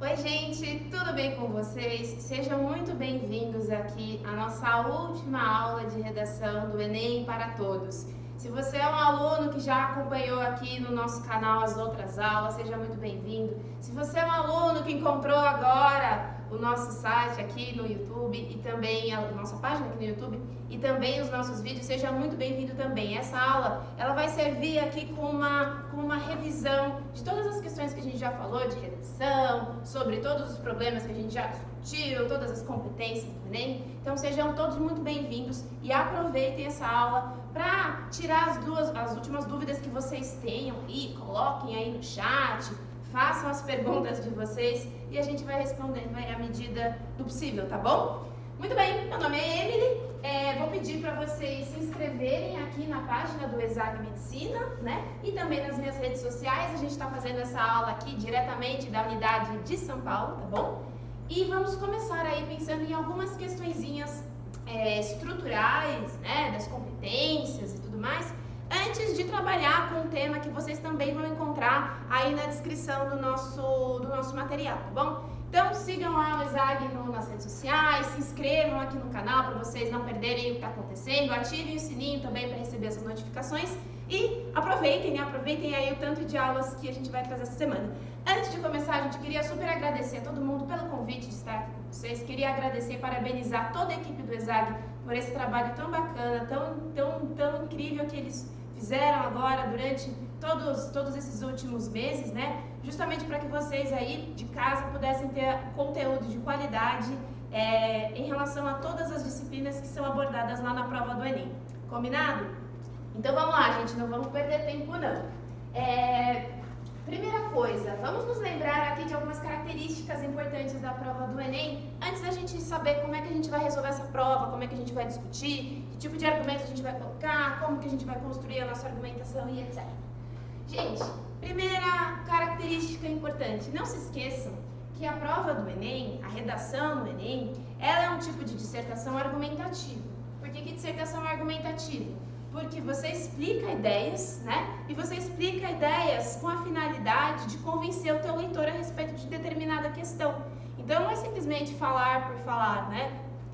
Oi, gente, tudo bem com vocês? Sejam muito bem-vindos aqui à nossa última aula de redação do Enem para Todos. Se você é um aluno que já acompanhou aqui no nosso canal as outras aulas, seja muito bem-vindo. Se você é um aluno que encontrou agora o nosso site aqui no YouTube e também a nossa página aqui no YouTube e também os nossos vídeos, seja muito bem-vindo também. Essa aula, ela vai servir aqui com uma revisão de todas as questões que a gente já falou de redação, sobre todos os problemas que a gente já discutiu, todas as competências do Enem. Então sejam todos muito bem-vindos e aproveitem essa aula para tirar as últimas dúvidas que vocês tenham e coloquem aí no chat, façam as perguntas de vocês e a gente vai respondendo à medida do possível, tá bom? Muito bem, meu nome é Emily. Vou pedir para vocês se inscreverem aqui na página do ESAG Medicina, né? E também nas minhas redes sociais. A gente está fazendo essa aula aqui diretamente da unidade de São Paulo, tá bom? E vamos começar aí pensando em algumas questõezinhas estruturais, né? Das competências e tudo mais, antes de trabalhar com um tema que vocês também vão encontrar aí na descrição do nosso material, tá bom? Então sigam lá o ESAG nas redes sociais, se inscrevam aqui no canal para vocês não perderem o que está acontecendo, ativem o sininho também para receber essas notificações e aproveitem aí o tanto de aulas que a gente vai trazer essa semana. Antes de começar, gente, queria super agradecer a todo mundo pelo convite de estar aqui com vocês, queria agradecer e parabenizar toda a equipe do ESAG por esse trabalho tão bacana, tão incrível que eles fizeram agora durante todos esses últimos meses, né? Justamente para que vocês aí de casa pudessem ter conteúdo de qualidade em relação a todas as disciplinas que são abordadas lá na prova do Enem. Combinado? Então vamos lá, gente, não vamos perder tempo não. Primeira coisa, vamos nos lembrar aqui de algumas características importantes da prova do Enem, antes da gente saber como é que a gente vai resolver essa prova, como é que a gente vai discutir, que tipo de argumentos a gente vai colocar, como que a gente vai construir a nossa argumentação e etc. Gente, primeira característica importante, não se esqueçam que a prova do Enem, a redação do Enem, ela é um tipo de dissertação argumentativa. Por que dissertação argumentativa? Porque você explica ideias, né? E você explica ideias com a finalidade de convencer o teu leitor a respeito de determinada questão. Então não é simplesmente falar por falar, né?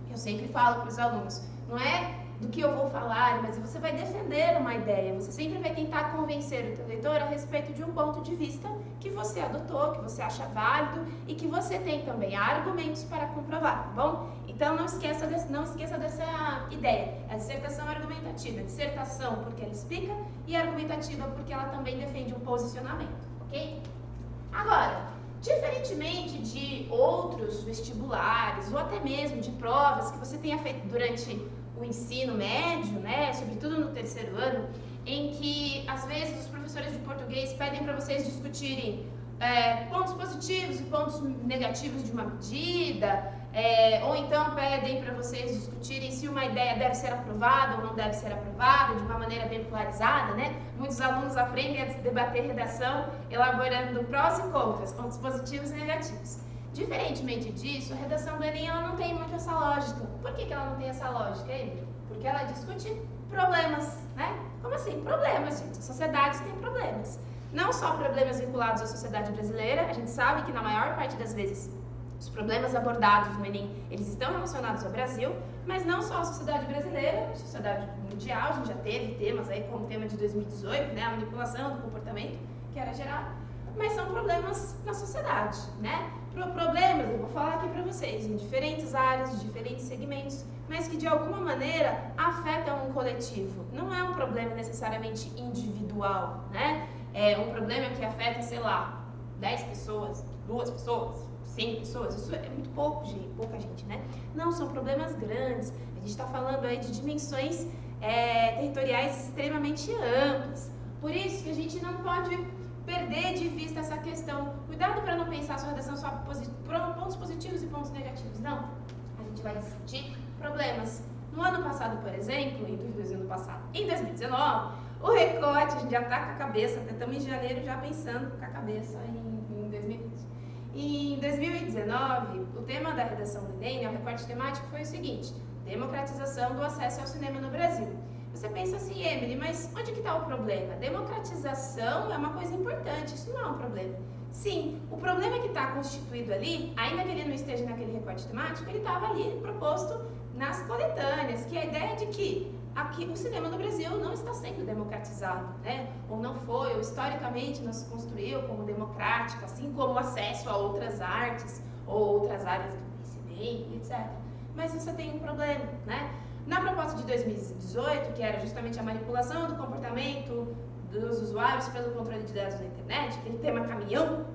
Eu sempre falo para os alunos, não é do que eu vou falar, mas você vai defender uma ideia, você sempre vai tentar convencer o teu leitor a respeito de um ponto de vista que você adotou, que você acha válido e que você tem também argumentos para comprovar, tá bom? Então não esqueça dessa ideia, a dissertação argumentativa, dissertação porque ela explica e argumentativa porque ela também defende um posicionamento, ok? Agora, diferentemente de outros vestibulares ou até mesmo de provas que você tenha feito durante o ensino médio, né, sobretudo no terceiro ano, em que às vezes os professores de português pedem para vocês discutirem pontos positivos e pontos negativos de uma medida, ou então pedem para vocês discutirem se uma ideia deve ser aprovada ou não deve ser aprovada, de uma maneira bem polarizada, né? Muitos alunos aprendem a debater redação elaborando prós e contras, pontos positivos e negativos. Diferentemente disso, a redação do Enem ela não tem muito essa lógica. Por que ela não tem essa lógica, Emily? Porque ela discute problemas, né? Como assim? Problemas, gente. As sociedades têm problemas. Não só problemas vinculados à sociedade brasileira, a gente sabe que na maior parte das vezes os problemas abordados no Enem, eles estão relacionados ao Brasil, mas não só a sociedade brasileira, a sociedade mundial, a gente já teve temas aí como o tema de 2018, né? A manipulação do comportamento, que era geral, mas são problemas na sociedade, né? Problemas, eu vou falar aqui para vocês, em diferentes áreas, de diferentes segmentos, mas que de alguma maneira afetam um coletivo. Não é um problema necessariamente individual, né? É um problema que afeta, sei lá, 10 pessoas, 2 pessoas, 100 pessoas, isso é muito pouca gente, né? Não, são problemas grandes, a gente está falando aí de dimensões territoriais extremamente amplas. Por isso que a gente não pode perder de vista essa questão. Cuidado para não pensar a sua redação só pontos positivos e pontos negativos. Não. A gente vai discutir problemas. No ano passado, por exemplo, em 2019, o recorte, a gente já está com a cabeça, estamos em janeiro já pensando com a cabeça em 2020. Em 2019, o tema da redação do Enem, o recorte temático, foi o seguinte: democratização do acesso ao cinema no Brasil. Você pensa assim, Emily, mas onde que está o problema? Democratização é uma coisa importante, isso não é um problema. Sim, o problema que está constituído ali, ainda que ele não esteja naquele recorte temático, ele estava ali proposto nas coletâneas, que é a ideia de que aqui o cinema no Brasil não está sendo democratizado, né? Ou não foi, ou historicamente não se construiu como democrático, assim como o acesso a outras artes ou outras áreas do conhecimento, etc. Mas você tem um problema, né? Na proposta de 2018, que era justamente a manipulação do comportamento dos usuários pelo controle de dados na internet, aquele tema caminhão,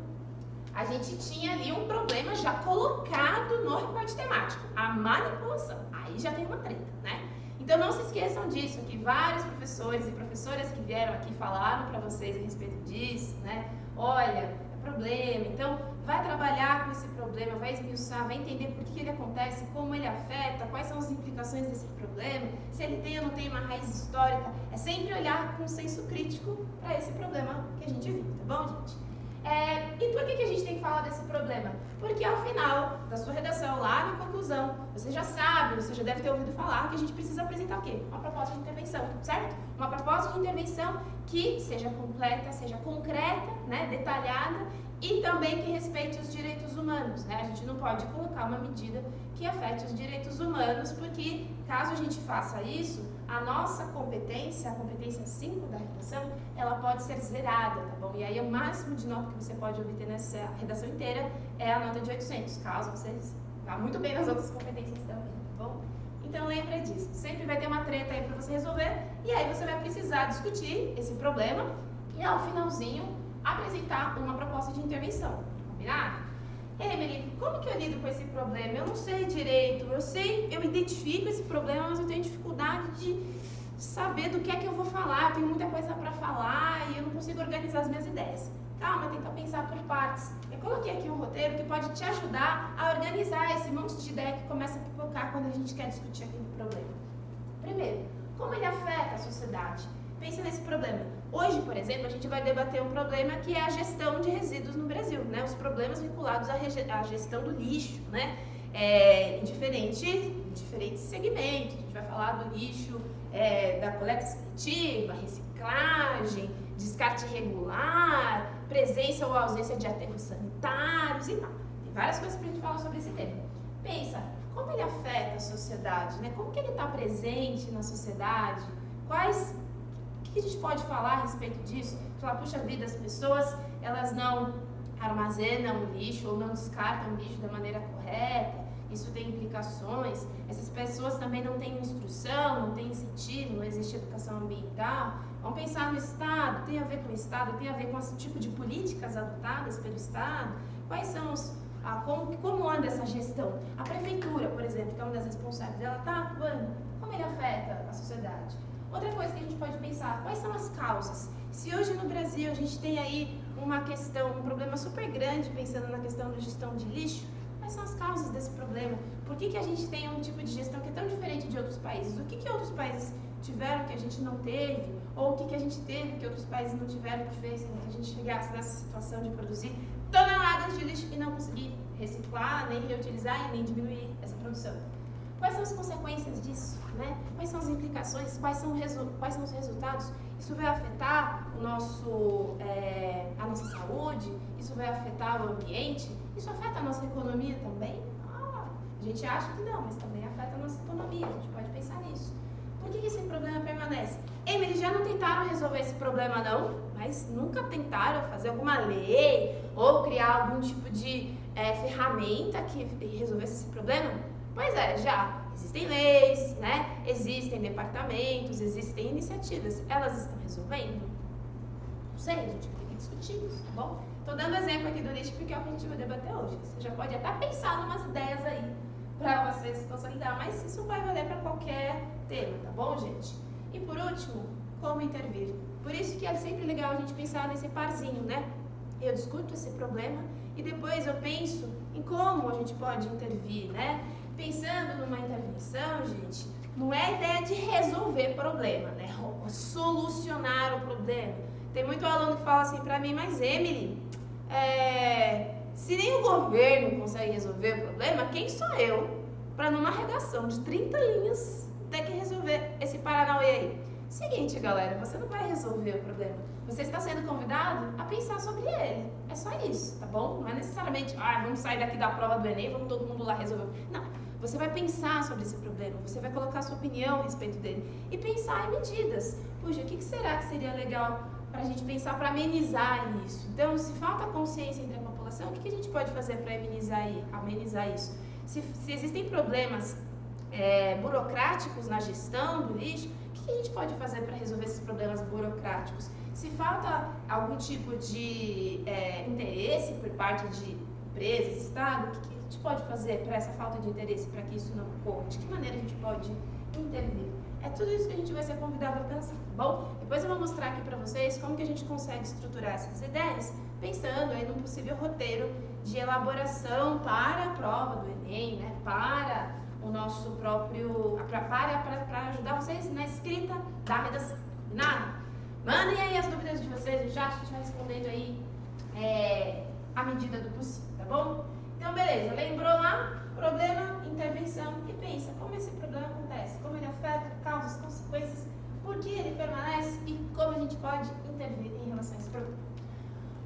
a gente tinha ali um problema já colocado no recorte temático, a manipulação. Aí já tem uma treta, né? Então não se esqueçam disso, que vários professores e professoras que vieram aqui falaram para vocês a respeito disso, né? Olha, é problema, então vai trabalhar com esse problema, vai esmiuçar, vai entender por que ele acontece, como ele afeta, quais são as implicações desse problema, se ele tem ou não tem uma raiz histórica. É sempre olhar com senso crítico para esse problema que a gente vive, tá bom, gente? E por que a gente tem que falar desse problema? Porque ao final da sua redação, lá na conclusão, você já sabe, você já deve ter ouvido falar que a gente precisa apresentar o quê? Uma proposta de intervenção, certo? Uma proposta de intervenção que seja completa, seja concreta, né, detalhada e também que respeite os direitos humanos, né? A gente não pode colocar uma medida que afete os direitos humanos, porque caso a gente faça isso, a nossa competência, a competência 5 da redação, ela pode ser zerada, tá bom? E aí o máximo de nota que você pode obter nessa redação inteira é a nota de 800, caso você vá muito bem nas outras competências também, tá bom? Então lembra disso, sempre vai ter uma treta aí para você resolver, e aí você vai precisar discutir esse problema e ao finalzinho apresentar uma proposta de intervenção, combinado? Emily, como que eu lido com esse problema? Eu não sei direito, eu identifico esse problema, mas eu tenho dificuldade de saber do que é que eu vou falar, eu tenho muita coisa para falar e eu não consigo organizar as minhas ideias. Calma, tenta pensar por partes. Eu coloquei aqui um roteiro que pode te ajudar a organizar esse monte de ideia que começa a pipocar quando a gente quer discutir aquele problema. Primeiro, como ele afeta a sociedade? Pensa nesse problema. Hoje, por exemplo, a gente vai debater um problema que é a gestão de resíduos no Brasil, né? Os problemas vinculados à gestão do lixo, né? Em diferentes segmentos. A gente vai falar do lixo, da coleta seletiva, reciclagem, descarte irregular, presença ou ausência de aterros sanitários e tal. Tem várias coisas para a gente falar sobre esse tema. Pensa, como ele afeta a sociedade, né? Como que ele está presente na sociedade? O que a gente pode falar a respeito disso? Falar, puxa vida, as pessoas, elas não armazenam o lixo ou não descartam o lixo da maneira correta, isso tem implicações. Essas pessoas também não têm instrução, não têm incentivo, não existe educação ambiental. Vamos pensar no Estado, tem a ver com o Estado, tem a ver com esse tipo de políticas adotadas pelo Estado. Quais são como anda essa gestão? A prefeitura, por exemplo, que é uma das responsáveis, ela está atuando? Como ele afeta a sociedade? Outra coisa que a gente pode pensar, quais são as causas? Se hoje no Brasil a gente tem aí um problema super grande pensando na questão da gestão de lixo, quais são as causas desse problema? Por que a gente tem um tipo de gestão que é tão diferente de outros países? O que outros países tiveram que a gente não teve? Ou o que a gente teve que outros países não tiveram que fez que a gente chegasse nessa situação de produzir toneladas de lixo e não conseguir reciclar, nem reutilizar e nem diminuir essa produção? Quais são as consequências disso, né? Quais são as implicações? Quais são os resultados? Isso vai afetar a nossa saúde? Isso vai afetar o ambiente? Isso afeta a nossa economia também? A gente acha que não, mas também afeta a nossa economia. A gente pode pensar nisso. Por que esse problema permanece? Eles já não tentaram resolver esse problema não, mas nunca tentaram fazer alguma lei ou criar algum tipo de ferramenta que resolvesse esse problema? Pois é, já existem leis, né? Existem departamentos, existem iniciativas. Elas estão resolvendo? Não sei, a gente tem que discutir isso, tá bom? Estou dando exemplo aqui do lixo porque é o que a gente vai debater hoje. Você já pode até pensar em umas ideias aí para vocês consolidar, mas isso vai valer para qualquer tema, tá bom, gente? E por último, como intervir? Por isso que é sempre legal a gente pensar nesse parzinho, né? Eu discuto esse problema e depois eu penso em como a gente pode intervir, né? Pensando numa intervenção, gente, não é a ideia de resolver problema, né? Solucionar o problema. Tem muito aluno que fala assim pra mim, mas Emily, se nem o governo consegue resolver o problema, quem sou eu para numa redação de 30 linhas ter que resolver esse Paranauê aí? Se seguinte, galera, você não vai resolver o problema. Você está sendo convidado a pensar sobre ele. É só isso, tá bom? Não é necessariamente, vamos sair daqui da prova do Enem, vamos todo mundo lá resolver. Não, você vai pensar sobre esse problema, você vai colocar sua opinião a respeito dele e pensar em medidas. Puxa, o que será que seria legal para a gente pensar para amenizar isso? Então, se falta consciência entre a população, o que a gente pode fazer para amenizar isso? Se existem problemas burocráticos na gestão do lixo, o que a gente pode fazer para resolver esses problemas burocráticos? Se falta algum tipo de interesse por parte de empresas, Estado, o que a gente pode fazer para essa falta de interesse, para que isso não ocorra? De que maneira a gente pode intervir? É tudo isso que a gente vai ser convidado a pensar, tá bom? Depois eu vou mostrar aqui para vocês como que a gente consegue estruturar essas ideias, pensando aí num possível roteiro de elaboração para a prova do Enem, né? Para o nosso próprio, para ajudar vocês na escrita da redação, combinado? Mandem aí as dúvidas de vocês no chat, a gente vai respondendo aí à medida do possível, tá bom? Então, beleza, lembrou lá? Problema, intervenção e pensa como esse problema acontece, como ele afeta, causas, consequências, por que ele permanece e como a gente pode intervir em relação a esse problema.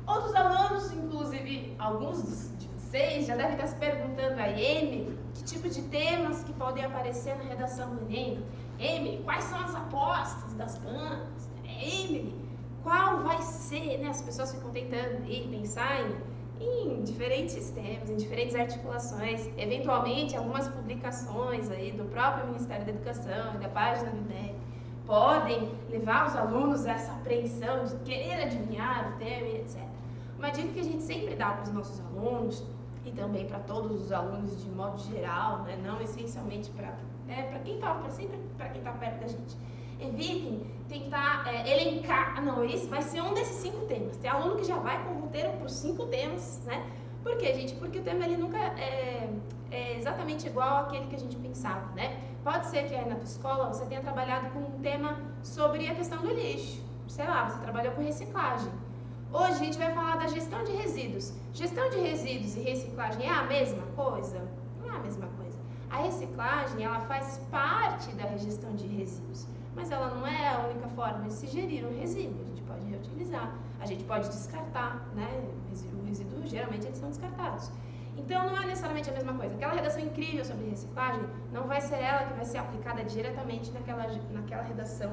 Outros alunos, inclusive alguns de vocês, já devem estar se perguntando aí, Emily, que tipo de temas que podem aparecer na redação do Enem? Emily, quais são as apostas das bancas? Emily, qual vai ser, né? As pessoas ficam tentando pensar em diferentes temas, em diferentes articulações, eventualmente algumas publicações aí do próprio Ministério da Educação e da página do INEP podem levar os alunos a essa apreensão de querer adivinhar o tema e etc. Uma dica que a gente sempre dá para os nossos alunos e também para todos os alunos de modo geral, né, não essencialmente para quem está perto da gente. Evitem tentar elencar, esse vai ser um desses 5 temas. Tem aluno que já vai com o roteiro por 5 temas, né? Por quê, gente? Porque o tema ele nunca é exatamente igual àquele que a gente pensava, né? Pode ser que aí na tua escola você tenha trabalhado com um tema sobre a questão do lixo. Sei lá, você trabalhou com reciclagem. Hoje a gente vai falar da gestão de resíduos. Gestão de resíduos e reciclagem é a mesma coisa? Não é a mesma coisa. A reciclagem, ela faz parte da gestão de resíduos, mas ela não é a única forma de se gerir um resíduo. A gente pode reutilizar, a gente pode descartar, né? O resíduo, geralmente, eles são descartados. Então, não é necessariamente a mesma coisa. Aquela redação incrível sobre reciclagem, não vai ser ela que vai ser aplicada diretamente naquela redação,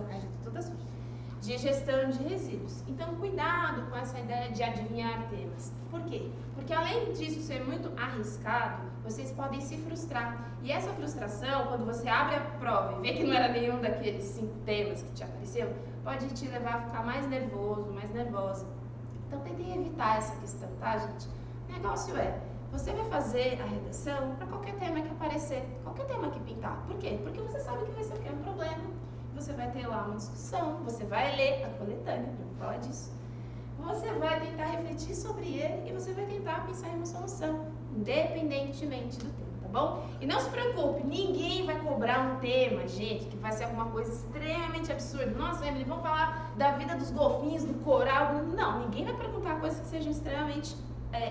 de gestão de resíduos. Então, cuidado com essa ideia de adivinhar temas. Por quê? Porque além disso ser muito arriscado, vocês podem se frustrar. E essa frustração, quando você abre a prova e vê que não era nenhum daqueles 5 temas que te apareceram, pode te levar a ficar mais nervoso, mais nervosa. Então, tentem evitar essa questão, tá, gente? O negócio você vai fazer a redação para qualquer tema que aparecer, qualquer tema que pintar. Por quê? Porque você sabe que vai ser um problema. Você vai ter lá uma discussão, você vai ler a coletânea, vamos falar disso. Você vai tentar refletir sobre ele e você vai tentar pensar em uma solução, independentemente do tema, tá bom? E não se preocupe, ninguém vai cobrar um tema, gente, que vai ser alguma coisa extremamente absurda. Nossa, Emily, vamos falar da vida dos golfinhos, do coral. Não, ninguém vai perguntar coisas que sejam extremamente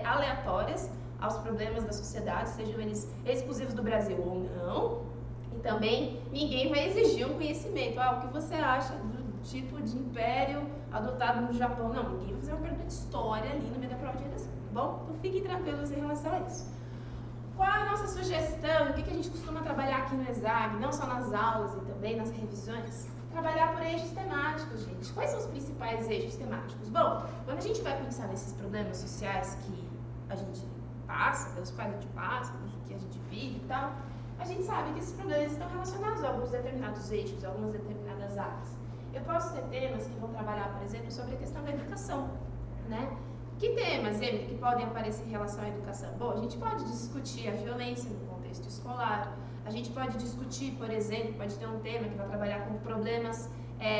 aleatórias aos problemas da sociedade, sejam eles exclusivos do Brasil ou não. E também ninguém vai exigir um conhecimento. O que você acha do tipo de império adotado no Japão? Não, ninguém vai fazer uma pergunta de história ali no meio da prova de redação, tá bom? Então fiquem tranquilos em relação a isso. Qual a nossa sugestão? O que a gente costuma trabalhar aqui no ESAG, não só nas aulas e também nas revisões? Trabalhar por eixos temáticos, gente. Quais são os principais eixos temáticos? Bom, quando a gente vai pensar nesses problemas sociais que a gente passa, pelos quais a gente passa, que a gente vive e tal, a gente sabe que esses problemas estão relacionados a alguns determinados eixos, a algumas determinadas áreas. Eu posso ter temas que vão trabalhar, por exemplo, sobre a questão da educação, né? Que temas, Emily, que podem aparecer em relação à educação? Bom, a gente pode discutir a violência no contexto escolar, a gente pode discutir, por exemplo, pode ter um tema que vai trabalhar com problemas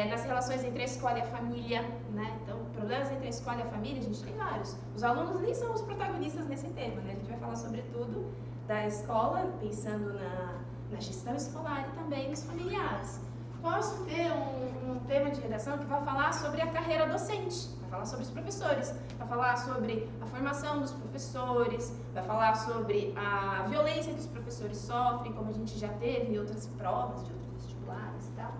nas relações entre a escola e a família, né? Então, problemas entre a escola e a família, a gente tem vários. Os alunos nem são os protagonistas nesse tema, né? A gente vai falar sobretudo da escola, pensando na gestão escolar e também nos familiares. Posso ter um tema de redação que vai falar sobre a carreira docente, vai falar sobre os professores, vai falar sobre a formação dos professores, vai falar sobre a violência que os professores sofrem, como a gente já teve em outras provas de outros vestibulares e tal.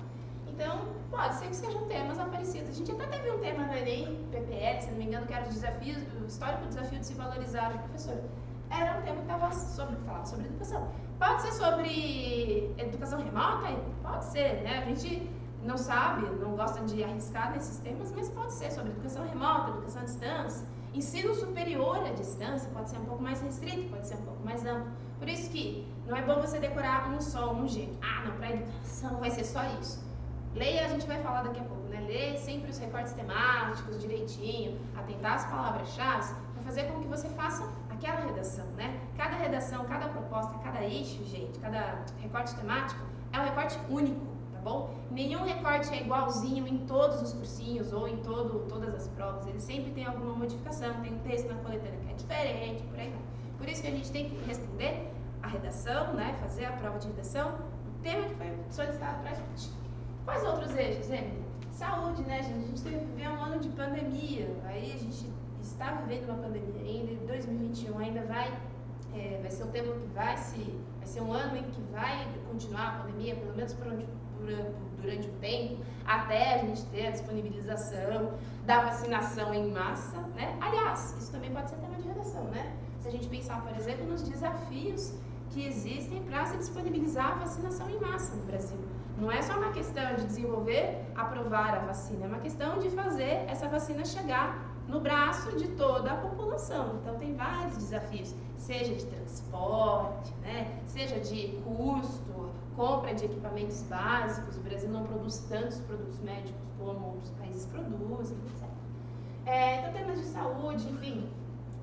Então, Pode ser que sejam temas aparecidos. A gente até teve um tema no Enem, PPL, se não me engano, que era o histórico desafio de se valorizar o professor. Era um tema que falava sobre educação. Pode ser sobre educação remota? Pode ser, né? A gente não sabe, não gosta de arriscar nesses temas, mas pode ser sobre educação remota, educação à distância. Ensino superior à distância pode ser um pouco mais restrito, pode ser um pouco mais amplo. Por isso que não é bom você decorar um jeito. Não, para educação vai ser só isso. Leia, a gente vai falar daqui a pouco, né? Lê sempre os recortes temáticos direitinho, atentar as palavras-chave, para fazer com que você faça aquela redação, né? Cada redação, cada proposta, cada eixo, gente, cada recorte temático é um recorte único, tá bom? Nenhum recorte é igualzinho em todos os cursinhos ou em todas as provas. Ele sempre tem alguma modificação, tem um texto na coletânea que é diferente, por aí vai. Por isso que a gente tem que responder a redação, né? Fazer a prova de redação, o tema que foi solicitado pra gente. Quais outros eixos, Emily? Saúde, né, gente? A gente teve que viver um ano de pandemia, aí a gente está vivendo uma pandemia ainda, em 2021 ainda vai ser um tema que vai ser um ano em que vai continuar a pandemia, pelo menos durante um tempo, até a gente ter a disponibilização da vacinação em massa, né? Aliás, isso também pode ser tema de redação, né? Se a gente pensar, por exemplo, nos desafios que existem para se disponibilizar a vacinação em massa no Brasil. Não é só uma questão de desenvolver, aprovar a vacina, é uma questão de fazer essa vacina chegar no braço de toda a população. Então tem vários desafios, seja de transporte, né? Seja de custo, compra de equipamentos básicos. O Brasil não produz tantos produtos médicos como outros países produzem, etc. Então temas de saúde, enfim,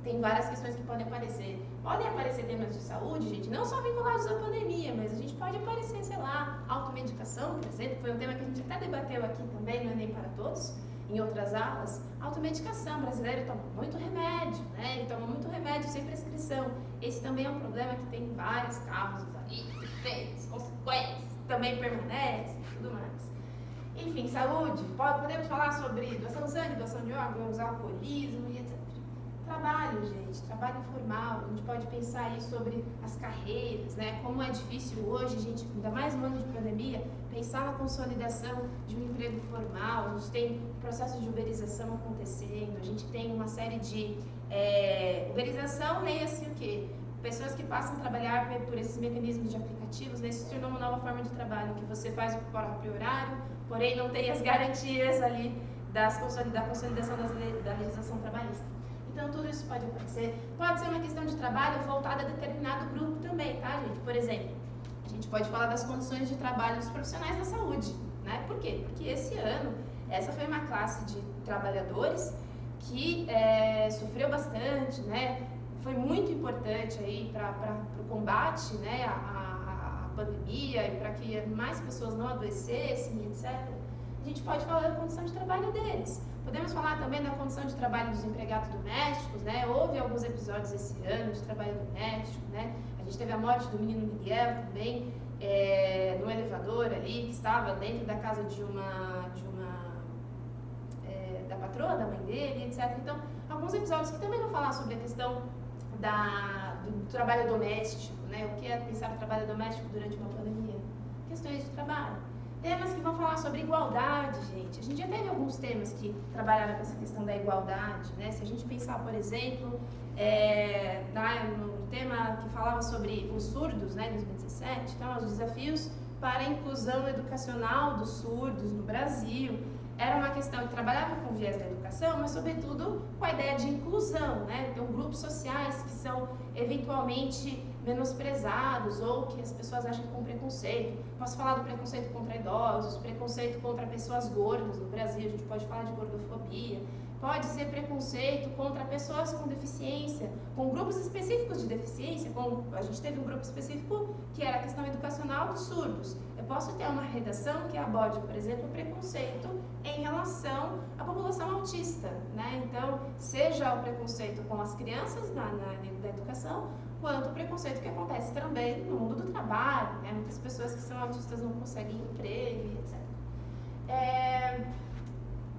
tem várias questões que podem aparecer. Podem aparecer temas de saúde, gente, não só vinculados à pandemia, mas a gente pode aparecer, sei lá, automedicação, por exemplo, foi um tema que a gente até debateu aqui também no Enem para Todos, em outras aulas. Automedicação, o brasileiro toma muito remédio, né? Ele toma muito remédio sem prescrição. Esse também é um problema que tem várias causas aí, efeitos, consequências, também permanece e tudo mais. Enfim, saúde, podemos falar sobre doação de sangue, doação de órgãos, alcoolismo e etc. Trabalho, gente, trabalho informal, a gente pode pensar aí sobre as carreiras, né? Como é difícil hoje, gente, ainda mais no ano de pandemia, pensar na consolidação de um emprego formal. A gente tem processo de uberização acontecendo, a gente tem uma série de uberização, leia-se o quê? Pessoas que passam a trabalhar por esses mecanismos de aplicativos, né? Isso se tornou uma nova forma de trabalho, que você faz o próprio horário, porém não tem as garantias ali da consolidação da legislação trabalhista. Então, tudo isso pode acontecer. Pode ser uma questão de trabalho voltada a determinado grupo também, tá, gente? Por exemplo, a gente pode falar das condições de trabalho dos profissionais da saúde, né? Por quê? Porque esse ano, essa foi uma classe de trabalhadores que sofreu bastante, né? Foi muito importante aí para o combate, né, à pandemia e para que mais pessoas não adoecessem, etc. A gente pode falar da condição de trabalho deles. Podemos falar também da condição de trabalho dos empregados domésticos, né? Houve alguns episódios esse ano de trabalho doméstico, né? A gente teve a morte do menino Miguel também, no elevador ali, que estava dentro da casa da patroa, da mãe dele, etc. Então, alguns episódios que também vão falar sobre a questão do trabalho doméstico, né? O que é pensar no trabalho doméstico durante uma pandemia? Questões de trabalho. Temas que vão falar sobre igualdade, gente. A gente já teve alguns temas que trabalharam com essa questão da igualdade, né? Se a gente pensar, por exemplo, no tema que falava sobre os surdos, né, em 2017, então, os desafios para a inclusão educacional dos surdos no Brasil. Era uma questão que trabalhava com o viés da educação, mas, sobretudo, com a ideia de inclusão, né? Então, grupos sociais que são, eventualmente, menosprezados ou que as pessoas acham com preconceito. Posso falar do preconceito contra idosos, preconceito contra pessoas gordas no Brasil, a gente pode falar de gordofobia. Pode ser preconceito contra pessoas com deficiência, com grupos específicos de deficiência, a gente teve um grupo específico que era a questão educacional dos surdos. Eu posso ter uma redação que aborde, por exemplo, o preconceito em relação à população autista, né? Então, seja o preconceito com as crianças da educação, quanto o preconceito que acontece também no mundo do trabalho, né? Muitas pessoas que são autistas não conseguem emprego, etc.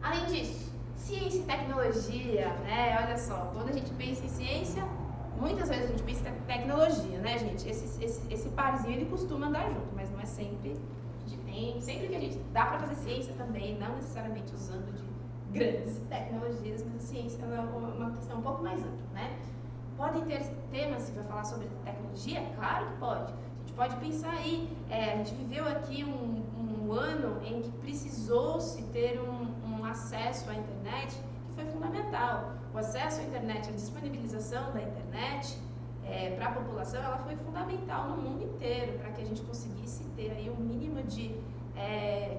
Além disso, ciência e tecnologia, né? Olha só, quando a gente pensa em ciência, muitas vezes a gente pensa em tecnologia, né, gente? Esse parzinho, ele costuma andar junto, mas não é sempre. A gente tem, sempre que a gente dá para fazer ciência também, não necessariamente usando de grandes tecnologias, mas a ciência é uma questão um pouco mais ampla, né? Podem ter temas se vai falar sobre tecnologia? Claro que pode. A gente pode pensar aí, a gente viveu aqui um ano em que precisou-se ter um acesso à internet que foi fundamental. O acesso à internet, a disponibilização da internet para a população, ela foi fundamental no mundo inteiro, para que a gente conseguisse ter aí um mínimo de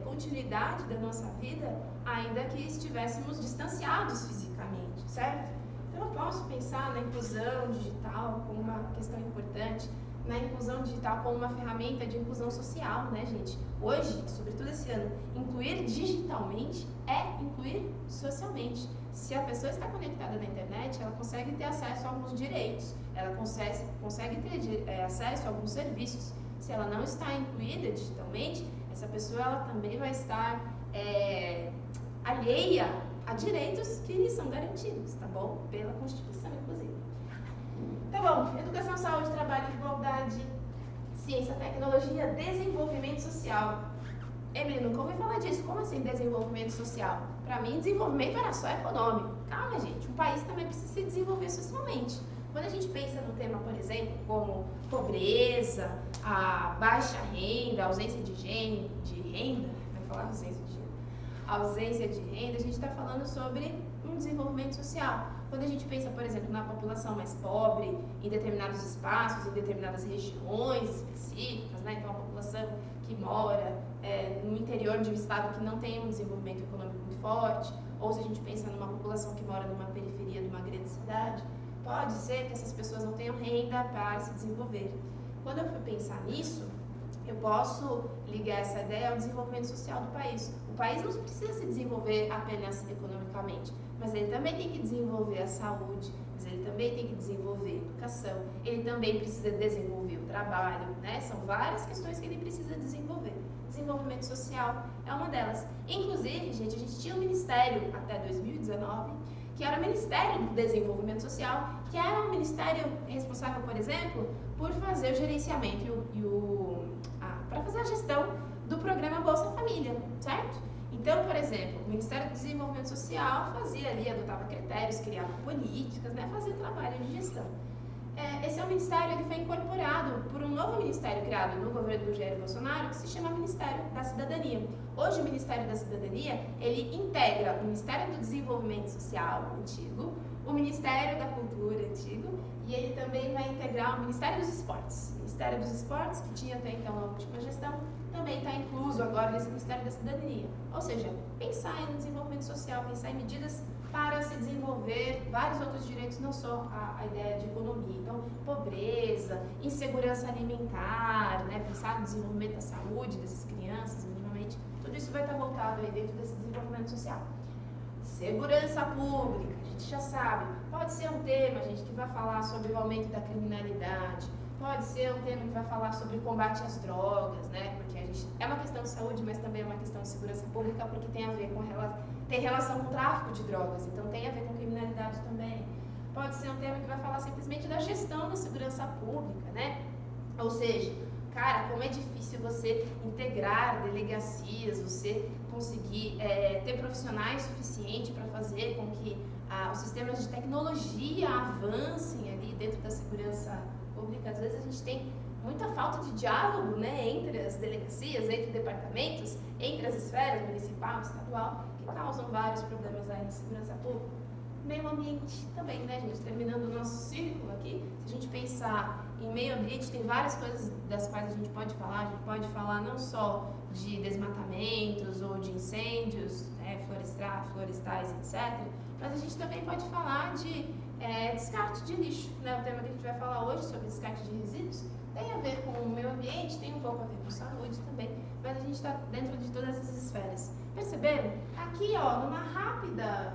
continuidade da nossa vida, ainda que estivéssemos distanciados fisicamente, certo? Então eu posso pensar na inclusão digital como uma questão importante, na inclusão digital como uma ferramenta de inclusão social, né, gente? Hoje, sobretudo esse ano, incluir digitalmente é incluir socialmente. Se a pessoa está conectada na internet, ela consegue ter acesso a alguns direitos, ela consegue ter acesso a alguns serviços. Se ela não está incluída digitalmente, essa pessoa ela também vai estar alheia a direitos que lhe são garantidos, tá bom? Pela Constituição, inclusive. Tá bom, educação, saúde, trabalho, igualdade, ciência, tecnologia, desenvolvimento social. Emily, nunca ouvi falar disso. Como assim desenvolvimento social? Para mim, desenvolvimento era só econômico. Calma, gente. Um país também precisa se desenvolver socialmente. Quando a gente pensa no tema, por exemplo, como pobreza, a baixa renda, a ausência de renda, vai falar ausência de renda, ausência de renda, a gente está falando sobre um desenvolvimento social. Quando a gente pensa, por exemplo, na população mais pobre, em determinados espaços, em determinadas regiões específicas, né? Então a população que mora no interior de um estado que não tem um desenvolvimento econômico muito forte, ou se a gente pensa numa população que mora numa periferia de uma grande cidade, pode ser que essas pessoas não tenham renda para se desenvolver. Quando eu fui pensar nisso, eu posso ligar essa ideia ao desenvolvimento social do país. O país não precisa se desenvolver apenas economicamente, mas ele também tem que desenvolver a saúde, mas ele também tem que desenvolver a educação, ele também precisa desenvolver o trabalho, né? São várias questões que ele precisa desenvolver. Desenvolvimento social é uma delas. Inclusive, gente, a gente tinha um ministério até 2019, que era o Ministério do Desenvolvimento Social, que era um ministério responsável, por exemplo, por fazer o gerenciamento para fazer a gestão do programa Bolsa Família, certo? Então, por exemplo, o Ministério do Desenvolvimento Social fazia ali, adotava critérios, criava políticas, né, fazia trabalho de gestão. Esse é um ministério, ele foi incorporado por um novo ministério criado no governo do Jair Bolsonaro, que se chama Ministério da Cidadania. Hoje, o Ministério da Cidadania, ele integra o Ministério do Desenvolvimento Social, antigo, o Ministério da Cultura, antigo, e ele também vai integrar o Ministério dos Esportes. O Ministério dos Esportes, que tinha até então a última gestão, também está incluso agora nesse Ministério da Cidadania. Ou seja, pensar em desenvolvimento social, pensar em medidas para se desenvolver vários outros direitos, não só a ideia de economia. Então, pobreza, insegurança alimentar, né? Pensar no desenvolvimento da saúde dessas crianças, minimamente, tudo isso vai estar voltado aí dentro desse desenvolvimento social. Segurança pública, a gente já sabe, pode ser um tema, gente, que vai falar sobre o aumento da criminalidade, pode ser um tema que vai falar sobre o combate às drogas, né? Porque a gente é uma questão de saúde, mas também é uma questão de segurança pública, porque tem a ver com tem relação com o tráfico de drogas, então tem a ver com criminalidade também. Pode ser um tema que vai falar simplesmente da gestão da segurança pública, né? Ou seja, cara, como é difícil você integrar delegacias, você conseguir ter profissionais suficientes para fazer com que os sistemas de tecnologia avancem ali dentro da segurança pública. Às vezes a gente tem muita falta de diálogo, né, entre as delegacias, entre departamentos, entre as esferas municipal, estadual, que causam vários problemas aí na segurança pública. Meio ambiente também, né, gente? Terminando o nosso círculo aqui, se a gente pensar em meio ambiente, tem várias coisas das quais a gente pode falar. A gente pode falar não só de desmatamentos ou de incêndios, né, florestais, etc., mas a gente também pode falar de descarte de lixo, né? O tema que a gente vai falar hoje sobre descarte de resíduos tem a ver com o meio ambiente, tem um pouco a ver com saúde também, mas a gente está dentro de todas essas esferas. Perceberam? Aqui, ó, numa rápida